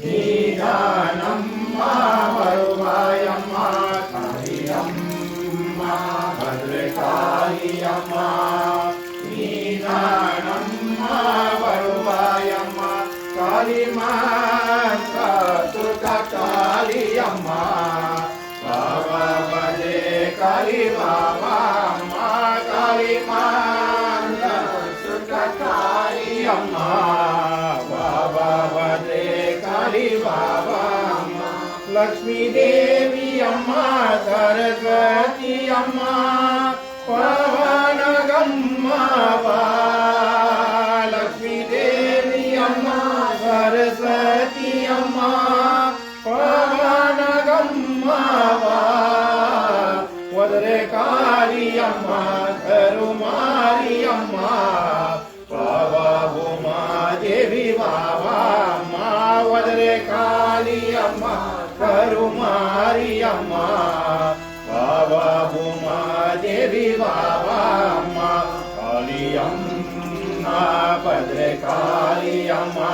Nidanamma Varuvayamma Kaliyamma Bhadrakali Amma Nidanamma Varuvayamma Kalimantra Surkakaliyamma Baba Bhadrakali Baba Amma Kalimantra Surkakaliyamma Baba Bhadrakali Baba Amma Lakshmi Devi Amma Saraswati Amma Pavanagamma Lakshmi Devi Amma Saraswati Amma Pavanagamma Bhadrakali Amma Karumari Amma Baba Bhuma Devi Baba Amma Bhadrakali Amma Karumari Amma Baba Bhuma Devi Baba Amma Kaliyamma Bhadrakali Amma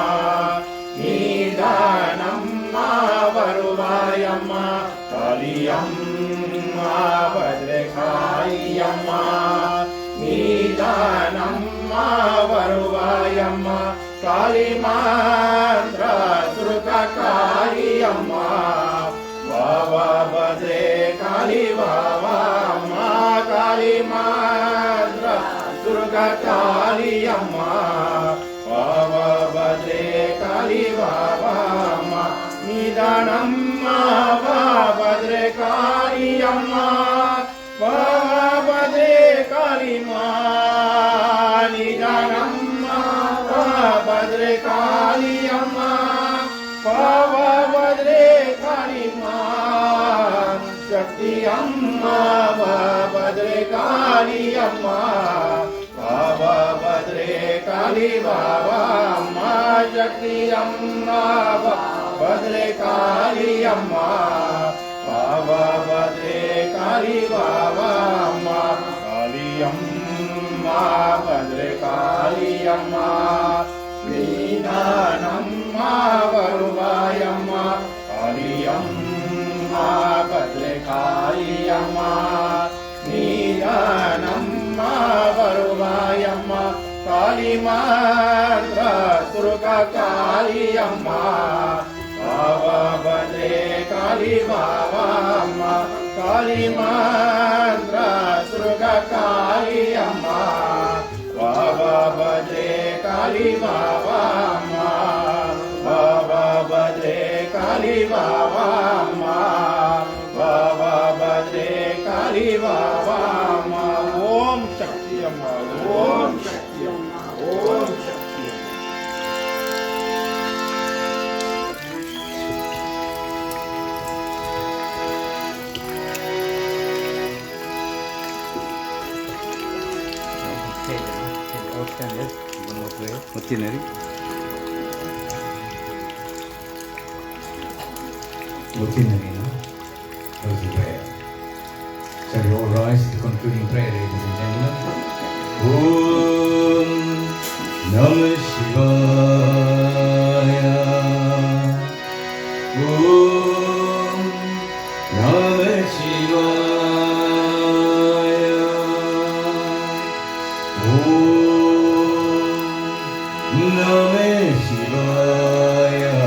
Nidanamma Varuvayamma Kaliyamma Bhadrakali Amma Nidanamma Varuvayamma Kalimantra Surkakaliyamma Baba Bhadrakali Baba Amma Kalimantra Surkakaliyamma Baba Bhadrakali Baba Amma Nidanamma Bhadrakali Amma Baba Bhadrakali Ma Nidanamma Bhadrakali Amma Baba Bhadrakali Ma Shakti Amma Bhadrakali Amma Baba Bhadrakali Baba Amma Shakti Amma Bhadrakali Amma Baba Bhadrakali Baba Amma Kaliyamma Bhadrakali Amma Nidanamma Varuvayamma Kaliyamma Bhadrakali Amma Nidanamma Varuvayamma Kalimantra Surkakaliyamma Baba Bhadrakali Baba Amma Kalimantra Surkakaliyamma Baba Bhadrakali काली बाबा अम्मा बाबा भद्रे काली बाबा अम्मा बाबा भद्रे काली बाबा अम्मा ओम शक्ति अम्मा ओम शक्ति अम्मा ओम शक्ति अम्मा Routinely, no? Closing prayer. Shall we all rise to the concluding prayer, ladies and gentlemen? Om Namah Shivaya. Om Namah Shivaya. Om Namah Shivaya.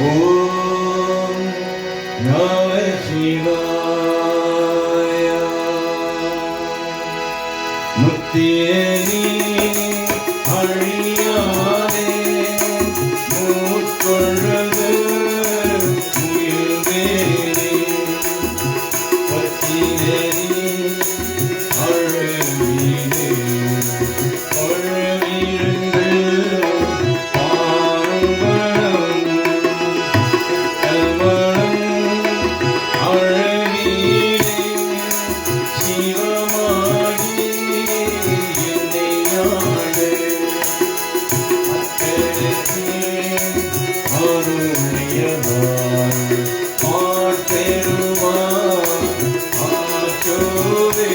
Om Namah Shivaya. Muttiyani Hariyane Mutkollu Muyilvere Pattiyani Harvine Harvirundu Parambaram Kalmaram Harvine Shivamagi Yennayaadu Akkarikku Aruniyavaar Paartheruvaan Aachove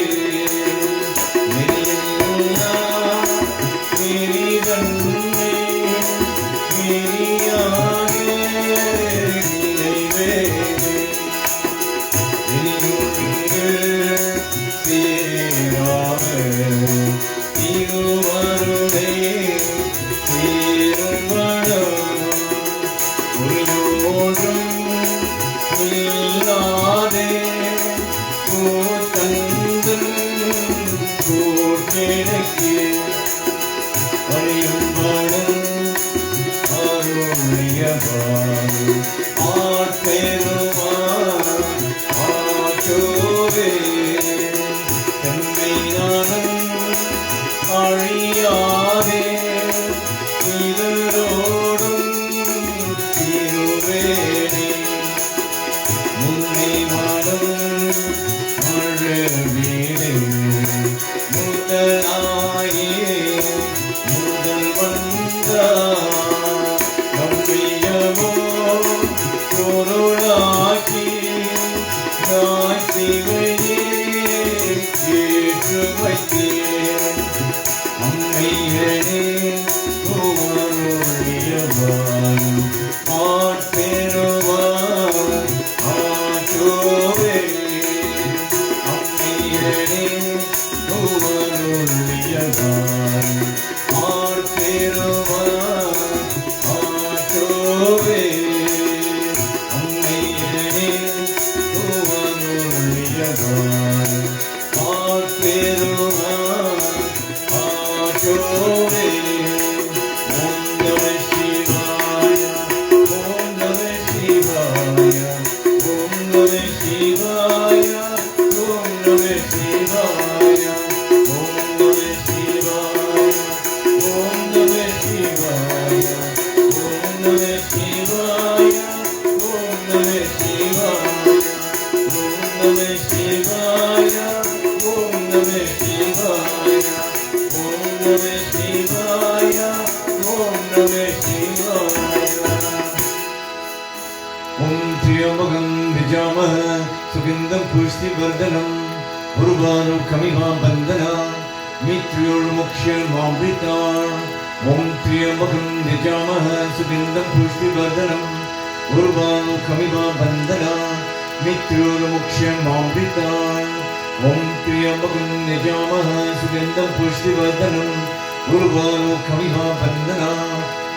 Niriyalla Niridanne Niriyage Nirivere Niriyunge Sirame Tiruvarude Tirumadam Uriyodrum Illade Koothundum Koothenakku Ariyumpadam Aruniyavaar Aatheruvaan Aachove Emmeinanam Ariyade Idarodum Tiruvere Munne Madam Marvine Mudalaye Mudal Vanda Nambiyamo Korulaki Naasivaye Ketruvaithiyen Ammayane Kumaruliyavaan Aatheruvaan Aachove Ammayane Kumaruliyavaan Aatheruvaan Aachove Ammayane Kumaruliyavaan Aatheruvaan Aachove Om Namah Shivaya. Om Namah Shivaya. Om Namah Shivaya. Om Namah Shivaya. Om Namah Shivaya. Om Namah Shivaya. Om Namah Shivaya. Om Namah Shivaya. Om Namah Shivaya. Om Namah Shivaya. Om Namah Shivaya. Om Namah Shivaya. Om Triyambakam Vijamaha Sugandham Pushtivardhanam Urvanukamiva Bandhana Mitryormukshirmamritar Om Triyambakam Vijamaha Sugandham Pushtivardhanam Urvanukamiva Bandhana Mitryormukshirmamritar Om Triyambakam Vijamaha Sugandham Pushtivardhanam Urvanukamiva Bandhana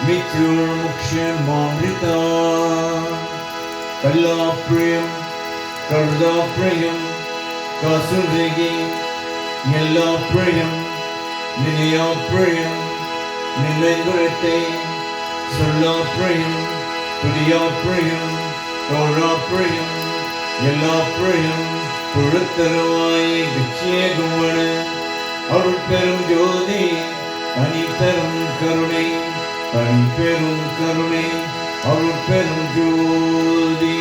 Mitryormukshirmamritar Kallapriyam Kardapriyam Kasundegi Yellapriyam Niniyapriyam நினைந்துரைத்தே சொல்லா பிரியம் துதியா பிரியம் தோழா பிரியம் எல்லா பிரியம் கொடுத்தருவாய் விச்சேகுமண அருள் பெரும் ஜோதி தனி பெரும் கருணை தனி பெரும் கருணை அருள் பெரும் ஜோதி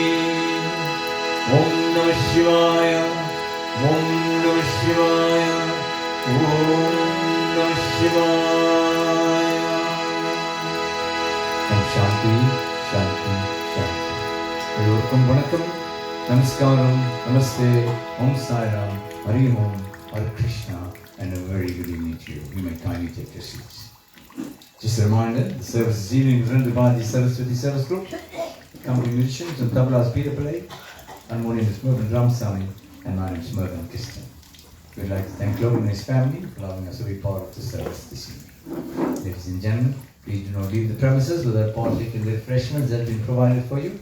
ஓம் நம சிவாய ஓம் நம சிவாய ஓம் நம சிவாய ஓம் சாந்தி சாந்தி சாந்தி. எல்லோருக்கும் வணக்கம், நமஸ்காரம், நமஸ்தே, Om Sai Ram, Hari Om, Hare Krishna, and a very good evening to you. You may kindly take your seats. Just a reminder, the service this evening is run by the Saraswati Service Group. Company musicians and tablas Peter Pillai, harmonium is Mervyn Ramsamy, and my name is Mervyn Kistan. We'd like to thank Logan and his family for allowing us to be part of the service this evening. Ladies and gentlemen, please do not leave the premises without partaking the refreshments that have been provided for you.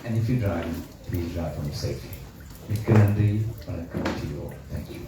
And if you drive, please drive home safely. மிக்க நன்றி, வணக்கம் to you all. Thank you.